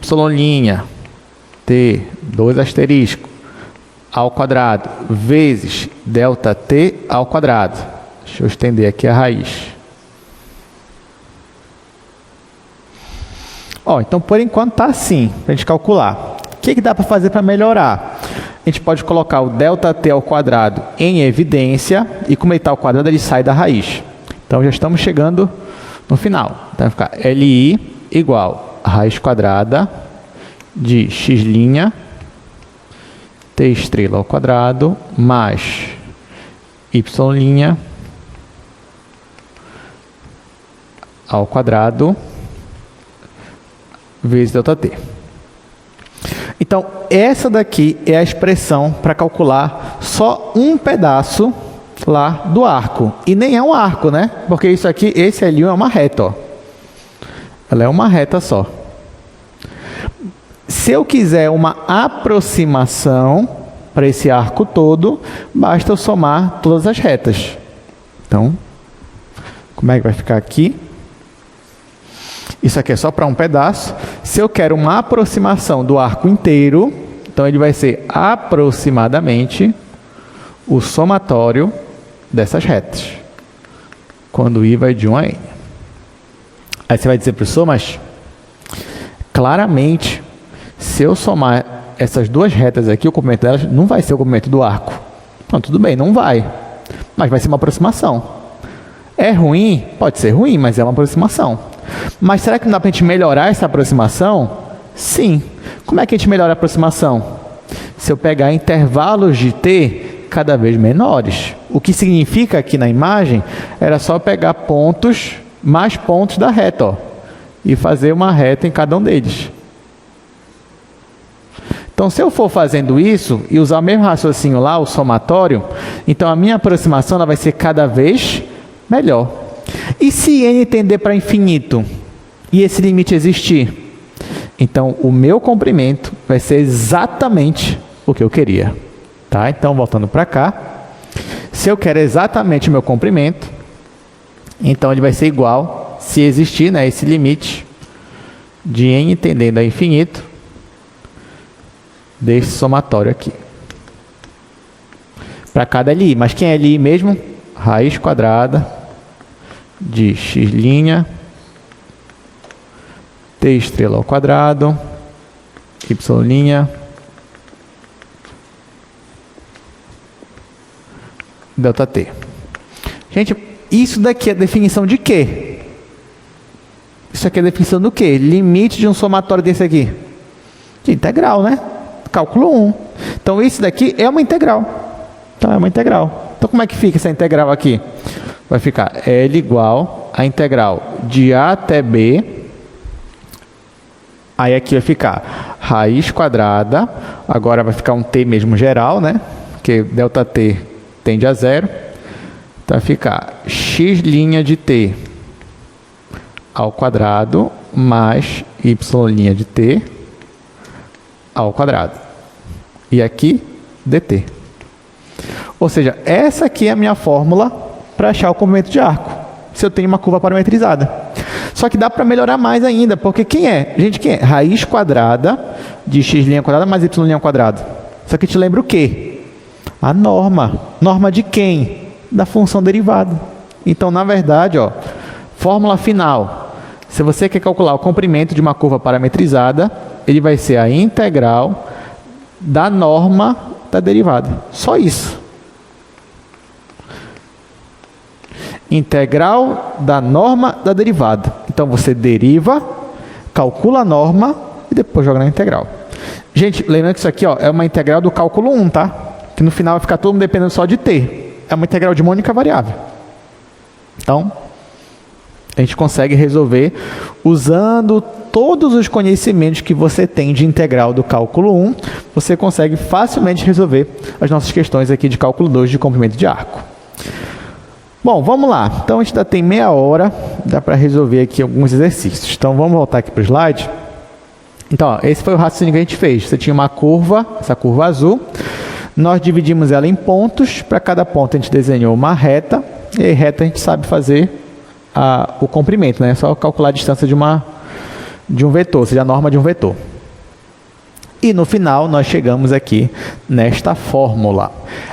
t, dois asterisco, ao quadrado vezes ΔT ao quadrado. Deixa eu estender aqui a raiz. Ó, então, por enquanto, está assim, para a gente calcular. O que dá para fazer para melhorar? A gente pode colocar o ΔT ao quadrado em evidência, e como ele está ao quadrado, ele sai da raiz. Então, já estamos chegando no final. Então, vai ficar LI igual a raiz quadrada de x' t estrela ao quadrado mais y' ao quadrado vezes ΔT. Então, essa daqui é a expressão para calcular só um pedaço lá do arco. E nem é um arco, né? Porque isso aqui, esse L1 é uma reta, ó. Ela é uma reta só. Se eu quiser uma aproximação para esse arco todo, basta eu somar todas as retas. Então, como é que vai ficar aqui? Isso aqui é só para um pedaço. Se eu quero uma aproximação do arco inteiro, então ele vai ser aproximadamente o somatório dessas retas, quando I vai de 1 a N. Aí você vai dizer, professor, mas claramente, se eu somar essas duas retas aqui, o comprimento delas não vai ser o comprimento do arco. Não, tudo bem, não vai, mas vai ser uma aproximação. É ruim? Pode ser ruim, mas é uma aproximação. Mas será que não dá para a gente melhorar essa aproximação? Sim. Como é que a gente melhora a aproximação? Se eu pegar intervalos de t cada vez menores. O que significa aqui na imagem era só pegar pontos, mais pontos da reta, ó, e fazer uma reta em cada um deles. Então, se eu for fazendo isso e usar o mesmo raciocínio lá, o somatório, então a minha aproximação ela vai ser cada vez melhor. E se n tender para infinito e esse limite existir? Então, o meu comprimento vai ser exatamente o que eu queria. Tá? Então, voltando para cá, se eu quero exatamente o meu comprimento, então ele vai ser igual, se existir, né, esse limite de n tendendo a infinito, desse somatório aqui. Para cada LI. Mas quem é LI mesmo? Raiz quadrada de x' t estrela ao quadrado, y', ΔT. Gente, isso daqui é definição de quê? Isso aqui é definição do quê? Limite de um somatório desse aqui. De integral, né? Cálculo 1. Então, isso daqui é uma integral. Tá? É uma integral. Então, como é que fica essa integral aqui? Vai ficar L igual a integral de A até B. Aí aqui vai ficar raiz quadrada. Agora vai ficar um T mesmo geral, né? Porque ΔT tende a zero. Então vai ficar x' de T ao quadrado mais y' de T ao quadrado. E aqui, dt. Ou seja, essa aqui é a minha fórmula para achar o comprimento de arco, se eu tenho uma curva parametrizada. Só que dá para melhorar mais ainda, porque quem é? Gente, quem é? Raiz quadrada de x' quadrada mais y' quadrado. Só que te lembra o quê? A norma. Norma de quem? Da função derivada. Então, na verdade, ó, fórmula final. Se você quer calcular o comprimento de uma curva parametrizada, ele vai ser a integral da norma da derivada. Só isso. Integral da norma da derivada. Então, você deriva, calcula a norma e depois joga na integral. Gente, lembrando que isso aqui ó, é uma integral do cálculo 1, tá? Que no final vai ficar todo mundo dependendo só de t. É uma integral de uma única variável. Então, a gente consegue resolver usando todos os conhecimentos que você tem de integral do cálculo 1, você consegue facilmente resolver as nossas questões aqui de cálculo 2 de comprimento de arco. Bom, vamos lá. Então, a gente ainda tem meia hora, dá para resolver aqui alguns exercícios. Então, vamos voltar aqui para o slide. Então, ó, esse foi o raciocínio que a gente fez. Você tinha uma curva, essa curva azul. Nós dividimos ela em pontos. Para cada ponto, a gente desenhou uma reta. E aí, reta, a gente sabe fazer o comprimento, né? É só calcular a distância de um vetor, ou seja, a norma de um vetor. E no final, nós chegamos aqui nesta fórmula.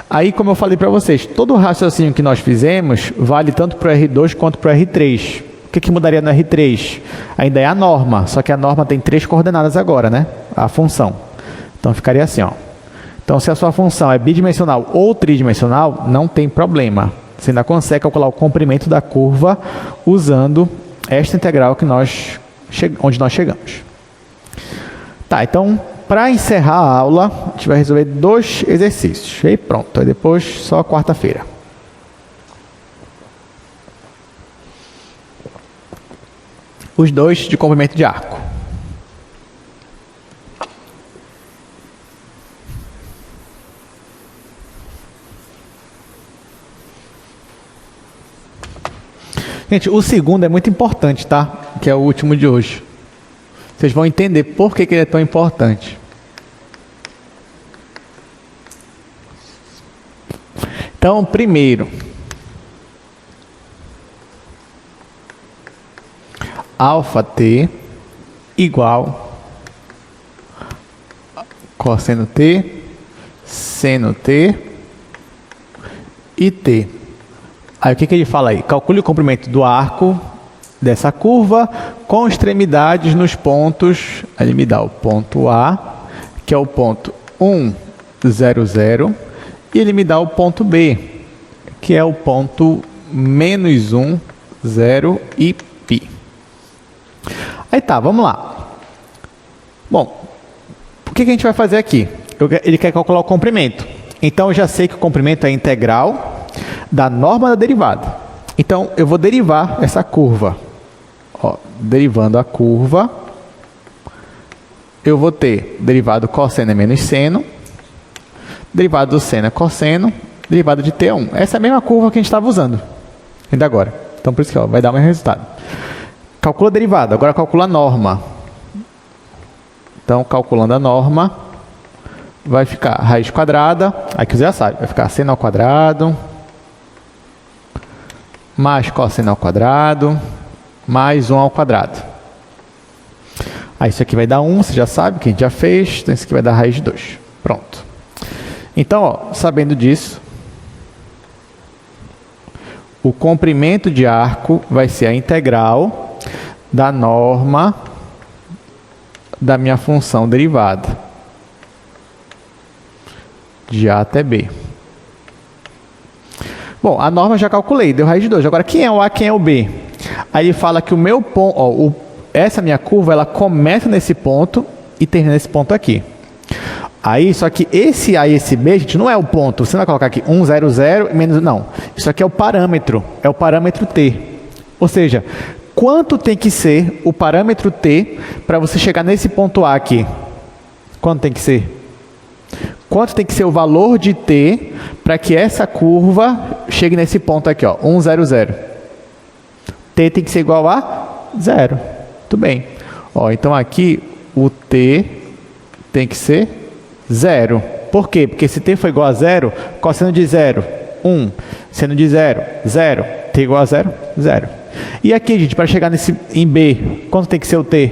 Aí, como eu falei para vocês, todo o raciocínio que nós fizemos vale tanto para o R2 quanto para o R3. O que mudaria no R3? Ainda é a norma, só que a norma tem 3 coordenadas agora, né? A função. Então, ficaria assim, ó. Então, se a sua função é bidimensional ou tridimensional, não tem problema. Você ainda consegue calcular o comprimento da curva usando esta integral que onde nós chegamos. Tá, então, para encerrar a aula, a gente vai resolver 2 exercícios. E pronto, aí depois só quarta-feira. Os 2 de comprimento de arco. Gente, o segundo é muito importante, tá? Que é o último de hoje. Vocês vão entender por que ele é tão importante. Então, primeiro, αt igual cosseno t, seno t e t. Aí o que ele fala aí? Calcule o comprimento do arco dessa curva com extremidades nos pontos. Aí ele me dá o ponto A, que é o ponto 1, 0, 0. E ele me dá o ponto B, que é o ponto menos 1, 0 e π. Aí tá, vamos lá. Bom, o que a gente vai fazer aqui? Ele quer calcular o comprimento. Então eu já sei que o comprimento é integral da norma da derivada. Então, eu vou derivar essa curva. Ó, derivando a curva, eu vou ter derivado cosseno é menos seno, derivado do seno é cosseno, derivado de t é 1. Essa é a mesma curva que a gente estava usando ainda agora. Então, por isso que vai dar o mesmo resultado. Calcula a derivada, agora calcula a norma. Então, calculando a norma, vai ficar raiz quadrada, aqui você já sabe, vai ficar seno ao quadrado, mais cosseno ao quadrado, mais 1 ao quadrado. Aí isso aqui vai dar 1, você já sabe, que a gente já fez, então isso aqui vai dar raiz de 2. Pronto. Então, ó, sabendo disso, o comprimento de arco vai ser a integral da norma da minha função derivada, de A até B. Bom, a norma eu já calculei, deu raiz de 2. Agora, quem é o A, quem é o B? Aí ele fala que o meu ponto, essa minha curva, ela começa nesse ponto e termina nesse ponto aqui. Aí, só que esse A e esse B, gente, não é o ponto. Você não vai colocar aqui 1, 0, 0 e menos... Não. Isso aqui é o parâmetro T. Ou seja, quanto tem que ser o parâmetro T para você chegar nesse ponto A aqui? Quanto tem que ser? Quanto tem que ser o valor de t para que essa curva chegue nesse ponto aqui, ó, 1, 0, 0. T tem que ser igual a 0. Tudo bem. Ó, então aqui o t tem que ser 0. Por quê? Porque se t for igual a 0, cosseno de 0, 1. Seno de 0, 0. T igual a 0, 0. E aqui, gente, para chegar em B, quanto tem que ser o t?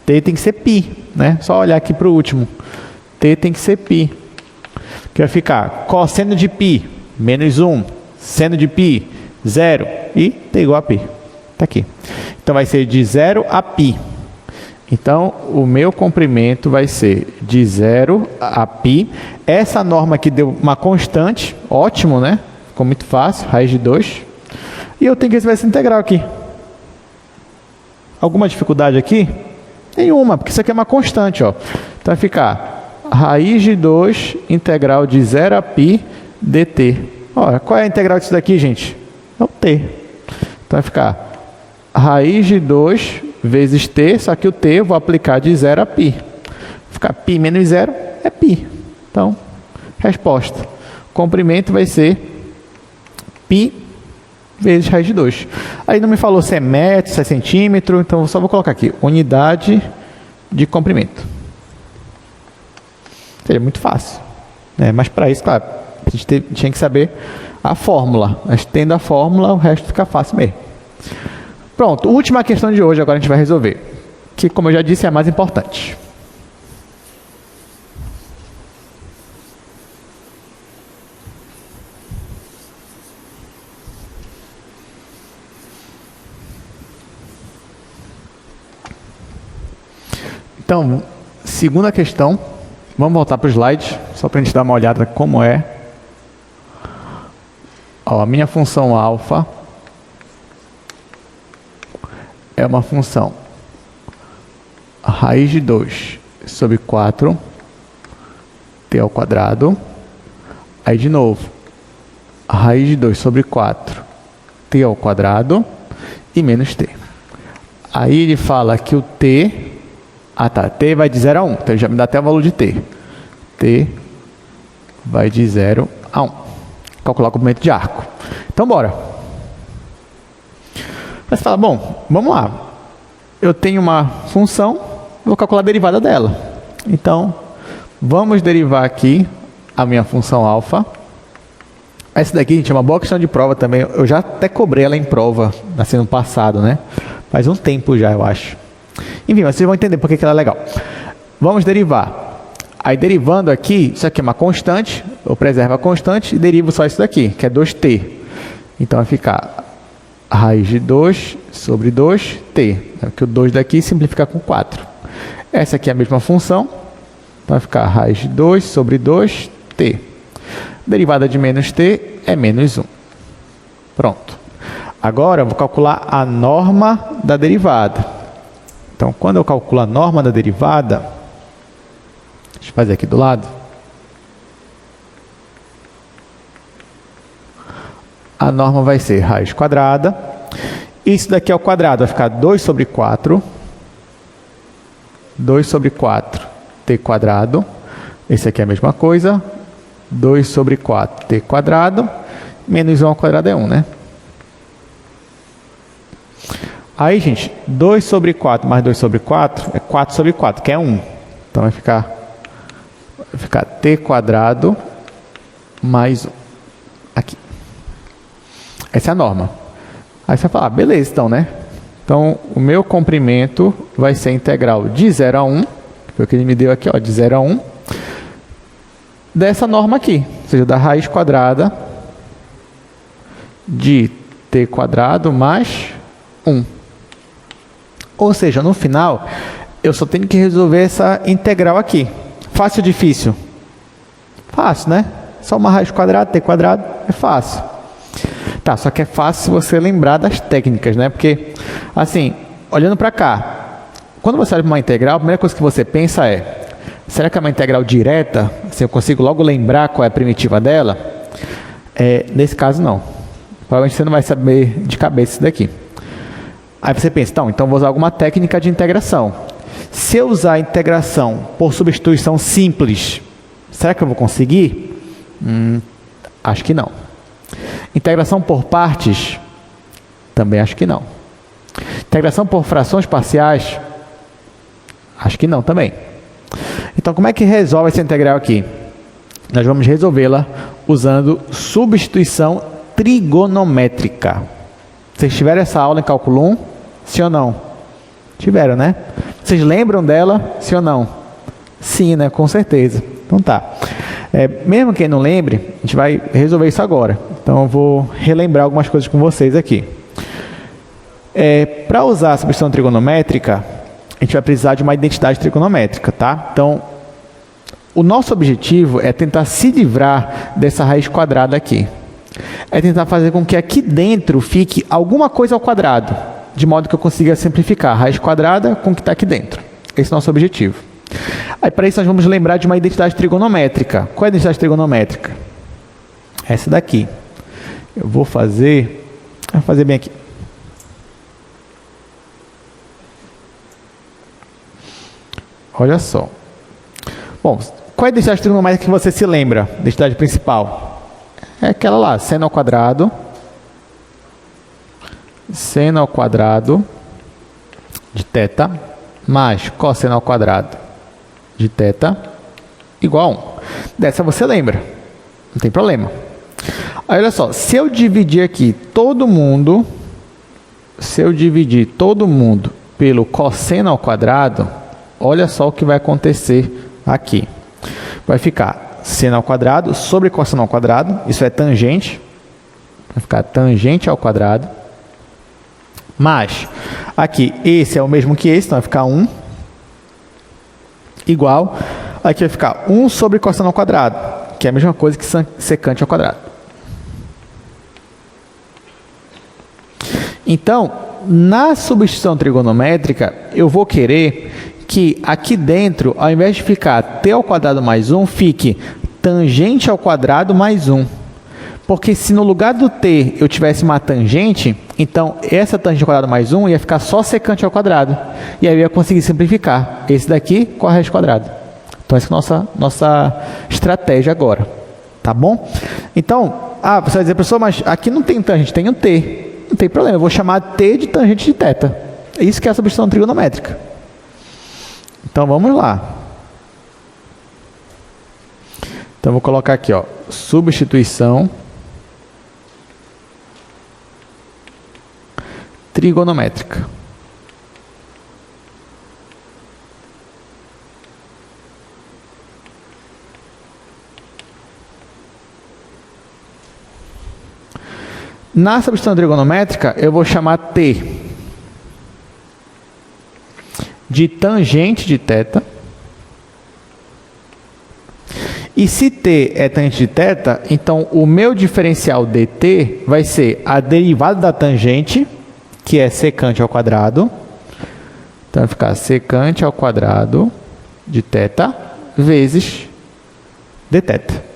T tem que ser π, né? Só olhar aqui para o último. T tem que ser π, que vai ficar cosseno de π, menos 1, seno de π, 0, e t igual a π. Está aqui. Então, vai ser de 0 a π. Então, o meu comprimento vai ser de 0 a π. Essa norma aqui deu uma constante, ótimo, né? Ficou muito fácil, raiz de 2. E eu tenho que resolver essa integral aqui. Alguma dificuldade aqui? Nenhuma, porque isso aqui é uma constante, ó. Então, vai ficar raiz de 2 integral de 0 a π dt. Olha, qual é a integral disso daqui, gente? É o t. Então vai ficar raiz de 2 vezes t, só que o t eu vou aplicar de 0 a π. Vai ficar π menos 0 é π. Então, resposta. O comprimento vai ser π vezes raiz de 2. Aí não me falou se é metro, se é centímetro, então eu só vou colocar aqui, unidade de comprimento. Seria muito fácil, né? Mas para isso, claro, a gente tinha que saber a fórmula. Mas tendo a fórmula, o resto fica fácil mesmo. Pronto, última questão de hoje, agora a gente vai resolver. Que, como eu já disse, é a mais importante. Então, segunda questão. Vamos voltar para o slide, só para a gente dar uma olhada como é. Ó, a minha função alfa é uma função raiz de 2 sobre 4, t ao quadrado. Aí, de novo, raiz de 2 sobre 4, t ao quadrado e menos t. Aí ele fala que o t... Ah, tá. T vai de 0 a 1. Então, ele já me dá até o valor de t. T vai de 0 a 1. Calcular o comprimento de arco. Então, bora. Mas você fala, bom, vamos lá. Eu tenho uma função, vou calcular a derivada dela. Então, vamos derivar aqui a minha função alfa. Essa daqui, gente, é uma boa questão de prova também. Eu já até cobrei ela em prova, assim, no passado, né? Faz um tempo já, eu acho. Enfim, mas vocês vão entender por que ela é legal. Vamos derivar. Aí, derivando aqui, isso aqui é uma constante, eu preservo a constante e derivo só isso daqui, que é 2t. Então, vai ficar raiz de 2 sobre 2t. Que o 2 daqui simplifica com 4. Essa aqui é a mesma função. Então, vai ficar raiz de 2 sobre 2t. Derivada de menos t é menos 1. Pronto. Agora, eu vou calcular a norma da derivada. Então, quando eu calculo a norma da derivada, deixa eu fazer aqui do lado. A norma vai ser raiz quadrada. Isso daqui ao quadrado vai ficar 2 sobre 4. 2 sobre 4, t quadrado. Esse aqui é a mesma coisa. 2 sobre 4, t quadrado. Menos 1 ao quadrado é 1, né? Aí, gente, 2 sobre 4 mais 2 sobre 4 é 4 sobre 4, que é 1. Então, vai ficar t quadrado mais 1. Aqui. Essa é a norma. Aí você vai falar, beleza, então, né? Então, o meu comprimento vai ser integral de 0 a 1, que foi o que ele me deu aqui, ó, de 0 a 1, dessa norma aqui, ou seja, da raiz quadrada de t quadrado mais 1. Ou seja, no final, eu só tenho que resolver essa integral aqui. Fácil ou difícil? Fácil, né? Só uma raiz quadrada, t quadrado, é fácil. Tá, só que é fácil você lembrar das técnicas, né? Porque, assim, olhando para cá, quando você olha para uma integral, a primeira coisa que você pensa é, será que é uma integral direta? Assim, eu consigo logo lembrar qual é a primitiva dela? Nesse caso, não. Provavelmente você não vai saber de cabeça isso daqui. Aí você pensa, então vou usar alguma técnica de integração. Se eu usar a integração por substituição simples, será que eu vou conseguir? Acho que não. Integração por partes? Também acho que não. Integração por frações parciais? Acho que não também. Então, como é que resolve essa integral aqui? Nós vamos resolvê-la usando substituição trigonométrica. Vocês tiveram essa aula em cálculo 1? Sim ou não? Tiveram, né? Vocês lembram dela? Sim ou não? Sim, né? Com certeza. Então tá. Mesmo quem não lembre, a gente vai resolver isso agora. Então eu vou relembrar algumas coisas com vocês aqui. Para usar a substituição trigonométrica, a gente vai precisar de uma identidade trigonométrica, tá? Então, o nosso objetivo é tentar se livrar dessa raiz quadrada aqui. É tentar fazer com que aqui dentro fique alguma coisa ao quadrado, de modo que eu consiga simplificar a raiz quadrada com o que está aqui dentro. Esse é o nosso objetivo. Aí, para isso, nós vamos lembrar de uma identidade trigonométrica. Qual é a identidade trigonométrica? Essa daqui. Eu vou fazer bem aqui. Olha só. Bom, qual é a identidade trigonométrica que você se lembra? Identidade principal. É aquela lá, seno ao quadrado de θ mais cosseno ao quadrado de θ igual a 1. Dessa você lembra, não tem problema. Aí, olha só, se eu dividir aqui todo mundo, pelo cosseno ao quadrado, olha só o que vai acontecer aqui. Vai ficar seno ao quadrado sobre cosseno ao quadrado, isso é tangente, vai ficar tangente ao quadrado, mas aqui esse é o mesmo que esse, então vai ficar 1, igual, aqui vai ficar 1 sobre cosseno ao quadrado, que é a mesma coisa que secante ao quadrado. Então, na substituição trigonométrica, eu vou querer que aqui dentro, ao invés de ficar t ao quadrado mais 1, fique tangente ao quadrado mais 1. Porque se no lugar do t eu tivesse uma tangente, então essa tangente ao quadrado mais 1 ia ficar só secante ao quadrado. E aí eu ia conseguir simplificar. Esse daqui com a raiz quadrada. Então essa é a nossa estratégia agora. Tá bom? Então, você vai dizer, professor, mas aqui não tem tangente, tem um t. Não tem problema, eu vou chamar t de tangente de θ. Isso que é a substituição trigonométrica. Então, vamos lá. Então, vou colocar aqui, ó, substituição trigonométrica. Na substituição trigonométrica, eu vou chamar t de tangente de θ. E se t é tangente de θ, então o meu diferencial dt vai ser a derivada da tangente, que é secante ao quadrado. Então vai ficar secante ao quadrado de θ vezes dθ.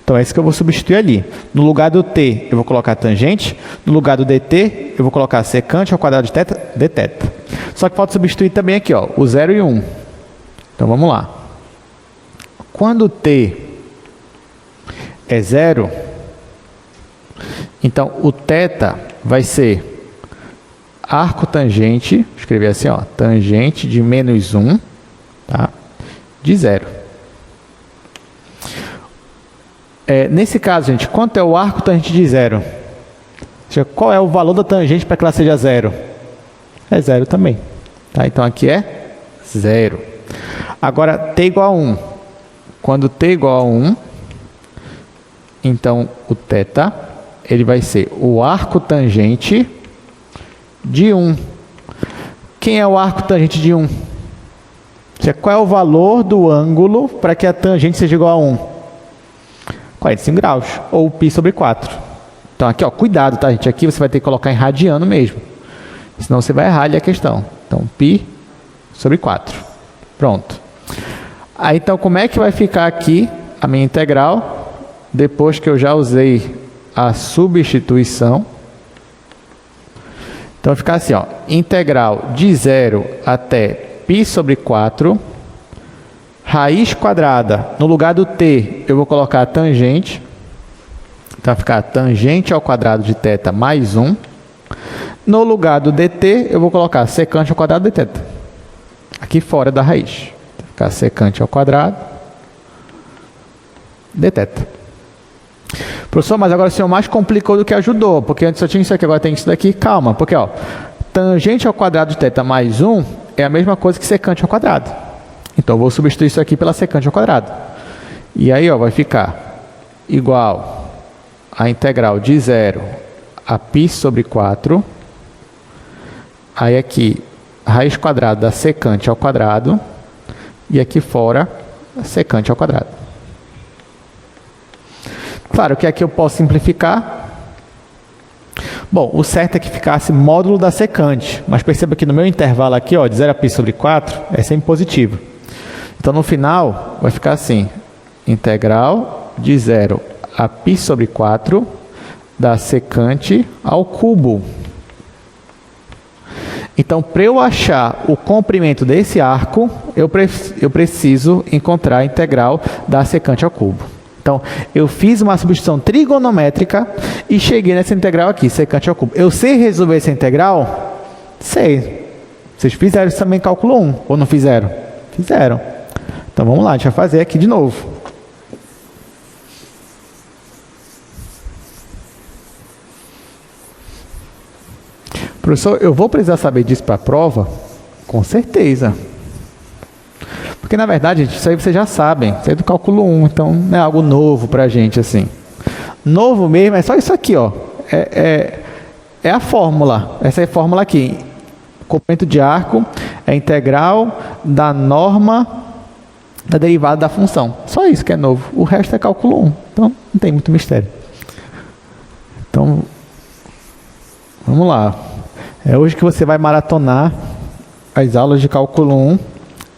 Então é isso que eu vou substituir ali. No lugar do t, eu vou colocar tangente. No lugar do dt, eu vou colocar secante ao quadrado de θ, dθ. Só que falta substituir também aqui, ó, o 0 e 1. Então vamos lá. Quando t é 0, então o θ vai ser arco tangente, vou escrever assim, ó, tangente de menos 1, tá? De 0. Nesse caso, gente, quanto é o arco tangente de 0? Qual é o valor da tangente para que ela seja 0? É 0 também. Tá? Então, aqui é 0. Agora, t igual a 1. Quando t igual a 1, então o θ ele vai ser o arco tangente de 1. Quem é o arco tangente de 1? Qual é o valor do ângulo para que a tangente seja igual a 1? 45 graus, ou π sobre 4. Então, aqui, ó, cuidado, tá, gente? Aqui você vai ter que colocar em radiano mesmo. Senão você vai errar ali a questão. Então, π sobre 4. Pronto. Aí, então, como é que vai ficar aqui a minha integral, depois que eu já usei a substituição? Então, vai ficar assim, ó, integral de 0 até π sobre 4, raiz quadrada, no lugar do t, eu vou colocar a tangente. Então, vai ficar tangente ao quadrado de θ mais 1. No lugar do dt, eu vou colocar secante ao quadrado de θ. Aqui fora da raiz. Vai ficar secante ao quadrado de θ. Professor, mas agora o senhor mais complicou do que ajudou, porque antes só tinha isso aqui, agora tem isso daqui. Calma, porque, ó, tangente ao quadrado de θ mais 1 é a mesma coisa que secante ao quadrado. Então, eu vou substituir isso aqui pela secante ao quadrado. E aí, ó, vai ficar igual a integral de 0 a π sobre 4. Aí, aqui, raiz quadrada da secante ao quadrado. E aqui fora, secante ao quadrado. Claro que aqui eu posso simplificar. Bom, o certo é que ficasse módulo da secante. Mas perceba que no meu intervalo aqui, ó, de 0 a π sobre 4, é sempre positivo. Então, no final, vai ficar assim, integral de 0 a π sobre 4 da secante ao cubo. Então, para eu achar o comprimento desse arco, eu preciso encontrar a integral da secante ao cubo. Então, eu fiz uma substituição trigonométrica e cheguei nessa integral aqui, secante ao cubo. Eu sei resolver essa integral? Sei. Vocês fizeram isso também em cálculo 1, ou não fizeram? Fizeram. Então, vamos lá, a gente vai fazer aqui de novo. Professor, eu vou precisar saber disso para a prova? Com certeza. Porque, na verdade, gente, isso aí vocês já sabem. Isso é do cálculo 1, então não é algo novo para a gente, assim. Novo mesmo é só isso aqui, ó. É a fórmula. Essa é a fórmula aqui. Comprimento de arco é integral da norma da derivada da função. Só isso que é novo. O resto é cálculo 1. Então, não tem muito mistério. Então, vamos lá. É hoje que você vai maratonar as aulas de cálculo 1 do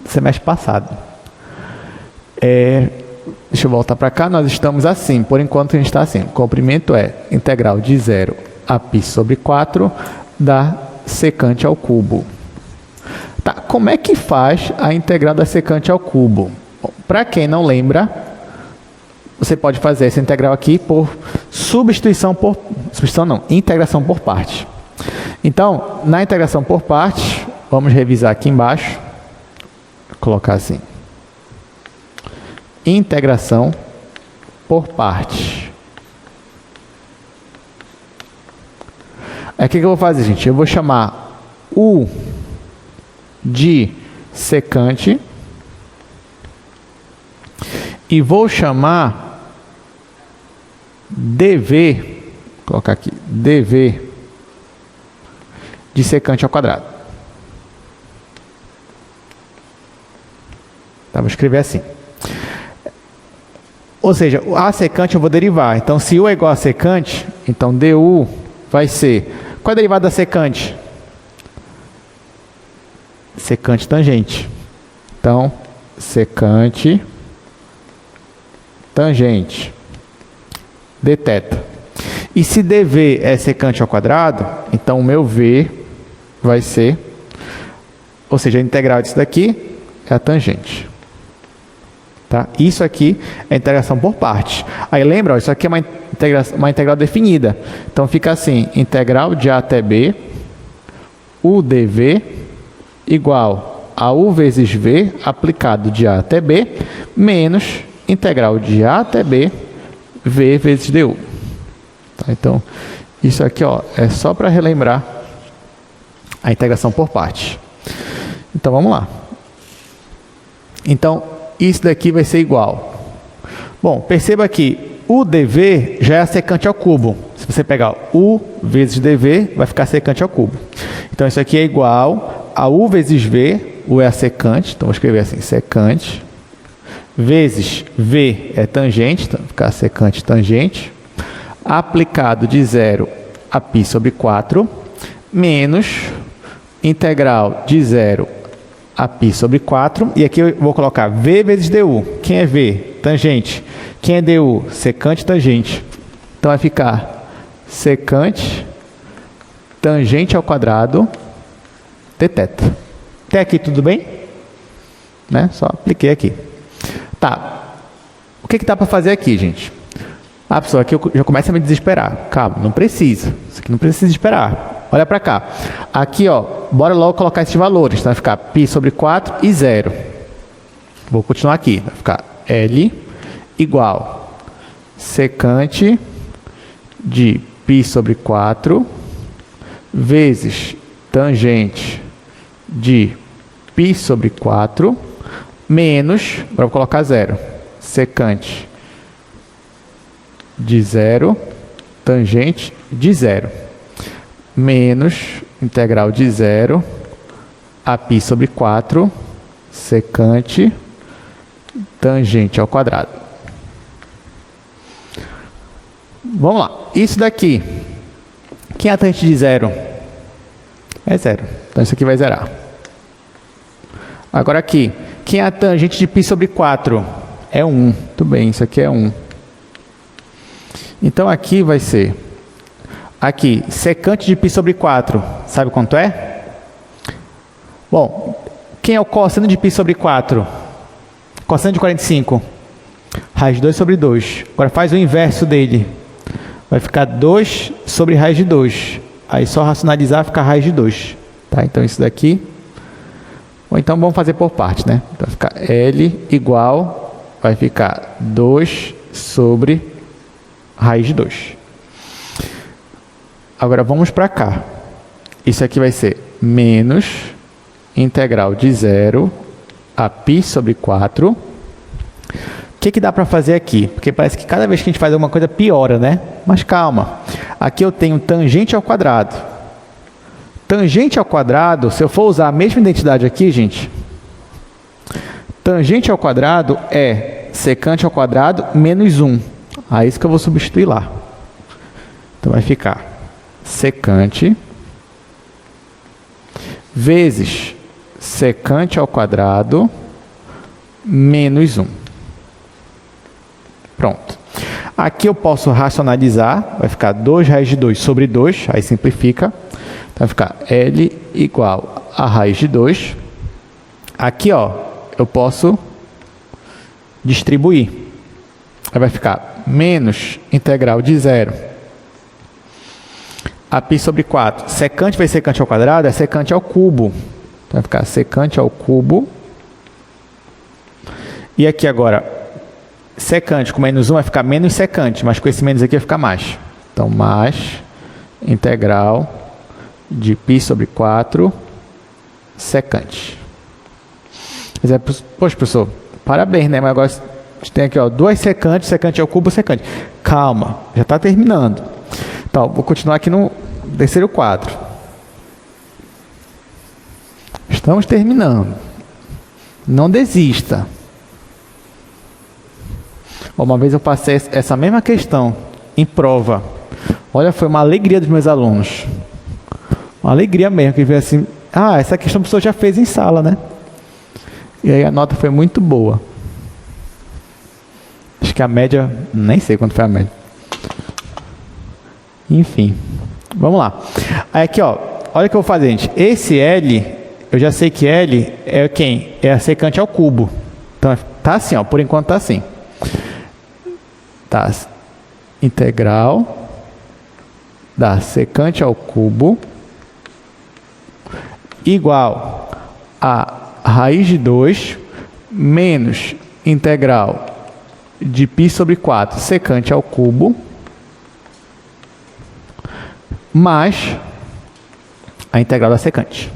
semestre passado. Deixa eu voltar para cá. Nós estamos assim. Por enquanto a gente está assim. O comprimento é integral de 0 a π sobre 4 da secante ao cubo. Tá, como é que faz a integral da secante ao cubo? Para quem não lembra, você pode fazer essa integral aqui por integração por parte. Então, na integração por parte, vamos revisar aqui embaixo, vou colocar assim, integração por parte. Aqui que eu vou fazer, gente? Eu vou chamar U de secante e vou chamar dv, vou colocar aqui, dv de secante ao quadrado. Tá, vou escrever assim. Ou seja, a secante eu vou derivar. Então, se U é igual a secante, então du vai ser... Qual é a derivada da secante? Secante tangente. Então, secante tangente dθ. E se dv é secante ao quadrado, então o meu v vai ser, ou seja, a integral disso daqui é a tangente. Tá? Isso aqui é integração por partes. Aí lembra, ó, isso aqui é uma integral definida. Então fica assim, integral de a até b, u dv igual a u vezes v aplicado de a até b, menos integral de a até b, v vezes du. Tá? Então, isso aqui ó, é só para relembrar a integração por parte. Então, vamos lá. Então, isso daqui vai ser igual. Bom, perceba que o dv já é a secante ao cubo. Se você pegar u vezes dv, vai ficar secante ao cubo. Então, isso aqui é igual a u vezes v, u é a secante, então vou escrever assim, secante, vezes v é tangente, então vai ficar secante tangente, aplicado de 0 a π sobre 4, menos integral de 0 a π sobre 4, e aqui eu vou colocar v vezes du. Quem é v? Tangente. Quem é du? Secante tangente. Então vai ficar secante tangente ao quadrado dθ. Até aqui tudo bem? Né? Só apliquei aqui. Tá. O que dá para fazer aqui, gente? Ah, pessoal, aqui eu já começo a me desesperar. Calma, não precisa. Isso aqui não precisa esperar. Olha para cá. Aqui, ó, bora logo colocar esses valores. Então vai ficar π sobre 4 e 0. Vou continuar aqui. Vai ficar L igual secante de π sobre 4 vezes tangente de π sobre 4 menos, agora vou colocar 0, secante de 0, tangente de 0, menos integral de 0 a π sobre 4, secante tangente ao quadrado. Vamos lá. Isso daqui, quem é a tangente de 0? É 0. Então isso aqui vai zerar. Agora aqui, quem é a tangente de π sobre 4? É 1. Tudo bem, isso aqui é 1. Então aqui vai ser, aqui, secante de π sobre 4, sabe quanto é? Bom, quem é o cosseno de π sobre 4? Cosseno de 45. Raiz de 2 sobre 2. Agora faz o inverso dele. Vai ficar 2 sobre raiz de 2. Aí só racionalizar fica raiz de 2. Tá? Então isso daqui. Ou então vamos fazer por parte, né? Então vai ficar L igual, vai ficar 2 sobre raiz de 2. Agora vamos para cá. Isso aqui vai ser menos integral de 0 a π sobre 4. O que dá para fazer aqui? Porque parece que cada vez que a gente faz alguma coisa piora, né? Mas calma. Aqui eu tenho tangente ao quadrado. Tangente ao quadrado, se eu for usar a mesma identidade aqui, gente, tangente ao quadrado é secante ao quadrado menos 1. Aí isso que eu vou substituir lá. Então vai ficar secante vezes secante ao quadrado menos 1. Pronto. Aqui eu posso racionalizar, vai ficar 2 raiz de 2 sobre 2, aí simplifica. Então vai ficar L igual a raiz de 2. Aqui, ó, eu posso distribuir. Aí vai ficar menos integral de 0 a π sobre 4. Secante vezes secante ao quadrado é secante ao cubo. Então vai ficar secante ao cubo. E aqui agora, secante com menos 1 vai ficar menos secante, mas com esse menos aqui vai ficar mais. Então, mais integral de π sobre 4 secante. Poxa, professor, parabéns, né? Mas agora a gente tem aqui, ó, 2 secantes, secante ao cubo, secante. Calma, já está terminando. Então, vou continuar aqui no terceiro quadro. Estamos terminando. Não desista. Uma vez eu passei essa mesma questão em prova. Olha, foi uma alegria dos meus alunos. Uma alegria mesmo, que veio assim, essa questão a pessoa já fez em sala, né? E aí a nota foi muito boa. Acho que a média, nem sei quanto foi a média. Enfim, vamos lá. Aí aqui, ó, olha o que eu vou fazer, gente. Esse L, eu já sei que L é quem? É a secante ao cubo. Então, tá assim, ó, por enquanto tá assim. Tá, integral da secante ao cubo igual a raiz de 2 menos integral de π sobre 4 secante ao cubo mais a integral da secante.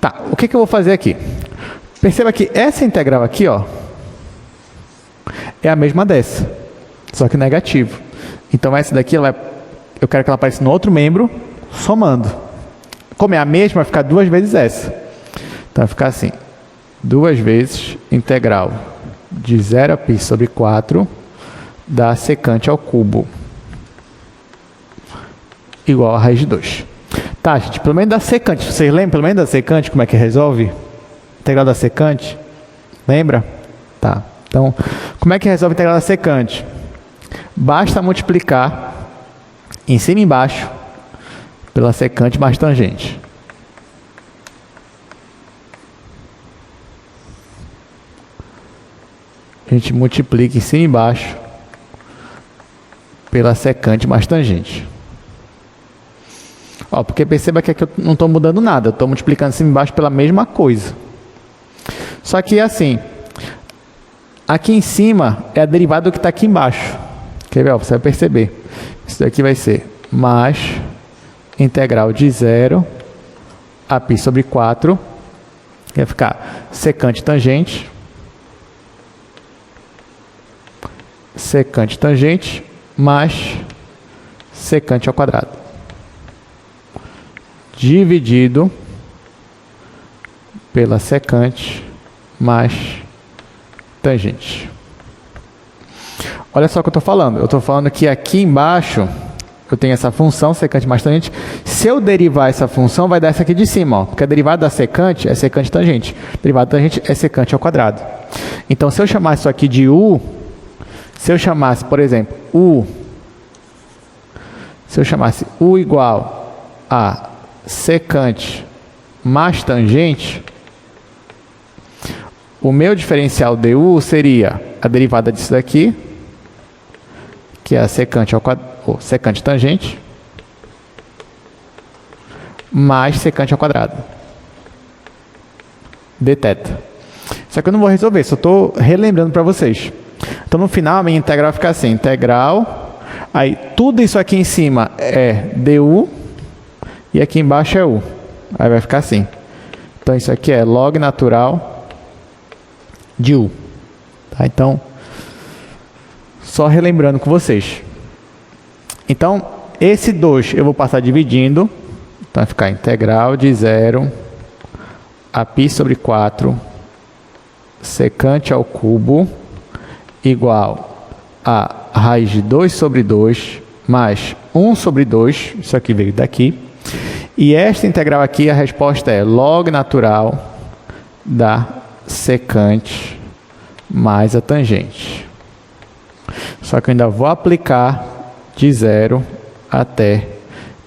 Tá, o que eu vou fazer aqui? Perceba que essa integral aqui, ó, é a mesma dessa, só que negativo. Então essa daqui, eu quero que ela apareça no outro membro, somando. Como é a mesma, vai ficar 2 vezes essa. Então vai ficar assim, 2 vezes integral de 0 a π sobre 4 da secante ao cubo igual a raiz de 2. Tá, gente, pelo menos da secante. Vocês lembram pelo menos da secante como é que resolve? Integral da secante? Lembra? Tá. Então, como é que resolve a integral da secante? Basta multiplicar em cima e embaixo pela secante mais tangente. A gente multiplica em cima e embaixo pela secante mais tangente. Ó, porque perceba que aqui eu não estou mudando nada, eu estou multiplicando em cima e embaixo pela mesma coisa. Só que assim, aqui em cima é a derivada do que está aqui embaixo. Quer ver? Ó, você vai perceber. Isso daqui vai ser mais integral de 0 a π sobre 4. Vai ficar secante tangente. Secante tangente mais secante ao quadrado. Dividido pela secante mais tangente. Olha só o que eu estou falando. Eu estou falando que aqui embaixo eu tenho essa função, secante mais tangente. Se eu derivar essa função, vai dar essa aqui de cima, ó, porque a derivada da secante é secante tangente. A derivada da tangente é secante ao quadrado. Então, se eu chamar isso aqui de U, se eu chamasse, por exemplo, se eu chamasse U igual a secante mais tangente, o meu diferencial du seria a derivada disso daqui, que é a secante ao quadrado, ou secante tangente, mais secante ao quadrado, dθ. Só que eu não vou resolver, só estou relembrando para vocês. Então, no final, a minha integral vai ficar assim, integral, aí tudo isso aqui em cima é du, e aqui embaixo é u. Aí vai ficar assim. Então, isso aqui é log natural de u. Tá? Então, só relembrando com vocês. Então, esse 2 eu vou passar dividindo. Então, vai ficar integral de 0 a π sobre 4 secante ao cubo igual a raiz de 2 sobre 2 mais 1 sobre 2, isso aqui veio daqui. E esta integral aqui, a resposta é log natural da secante mais a tangente. Só que eu ainda vou aplicar de 0 até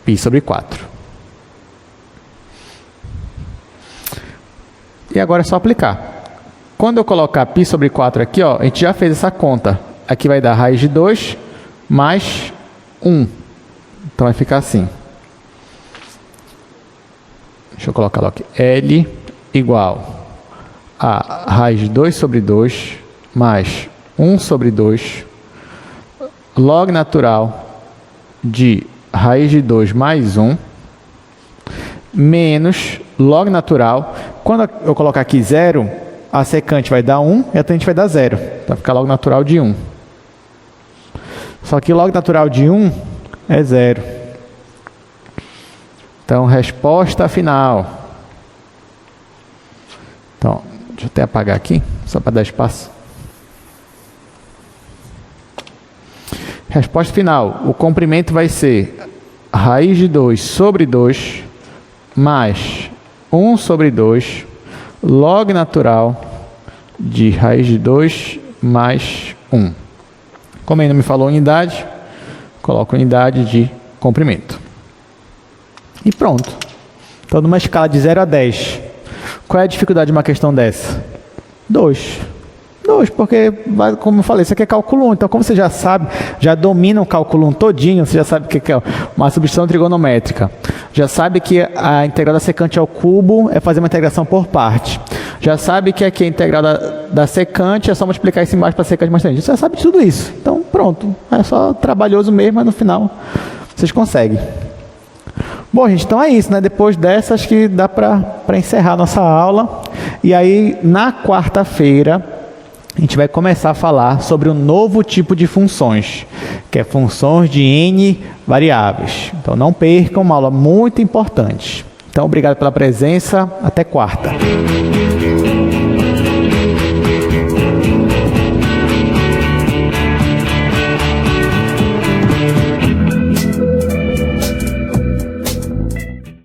π sobre 4. E agora é só aplicar. Quando eu colocar π sobre 4 aqui, ó, a gente já fez essa conta. Aqui vai dar raiz de 2 mais 1. Então vai ficar assim. Deixa eu colocar logo aqui. L igual a raiz de 2 sobre 2 mais 1 sobre 2 log natural de raiz de 2 mais 1 menos log natural. Quando eu colocar aqui 0, a secante vai dar 1 e a tangente vai dar 0. Então vai ficar log natural de 1. Só que log natural de 1 é 0. Então, resposta final. Então, deixa eu até apagar aqui, só para dar espaço. Resposta final. O comprimento vai ser raiz de 2 sobre 2 mais 1 sobre 2 log natural de raiz de 2 mais 1. Como ainda me falou unidade, coloco unidade de comprimento. E pronto. Então, numa escala de 0 a 10, qual é a dificuldade de uma questão dessa? 2. 2, porque, como eu falei, isso aqui é cálculo 1. Então, como você já sabe, já domina o cálculo 1 todinho, você já sabe o que é uma substituição trigonométrica. Já sabe que a integral da secante ao cubo é fazer uma integração por parte. Já sabe que aqui a integral da secante é só multiplicar isso embaixo para a secante mais tangente. Você já sabe de tudo isso. Então, pronto. É só trabalhoso mesmo, mas no final vocês conseguem. Bom, gente, então é isso, né? Depois dessa, acho que dá para encerrar a nossa aula. E aí, na quarta-feira, a gente vai começar a falar sobre um novo tipo de funções, que é funções de N variáveis. Então, não percam, uma aula muito importante. Então, obrigado pela presença. Até quarta.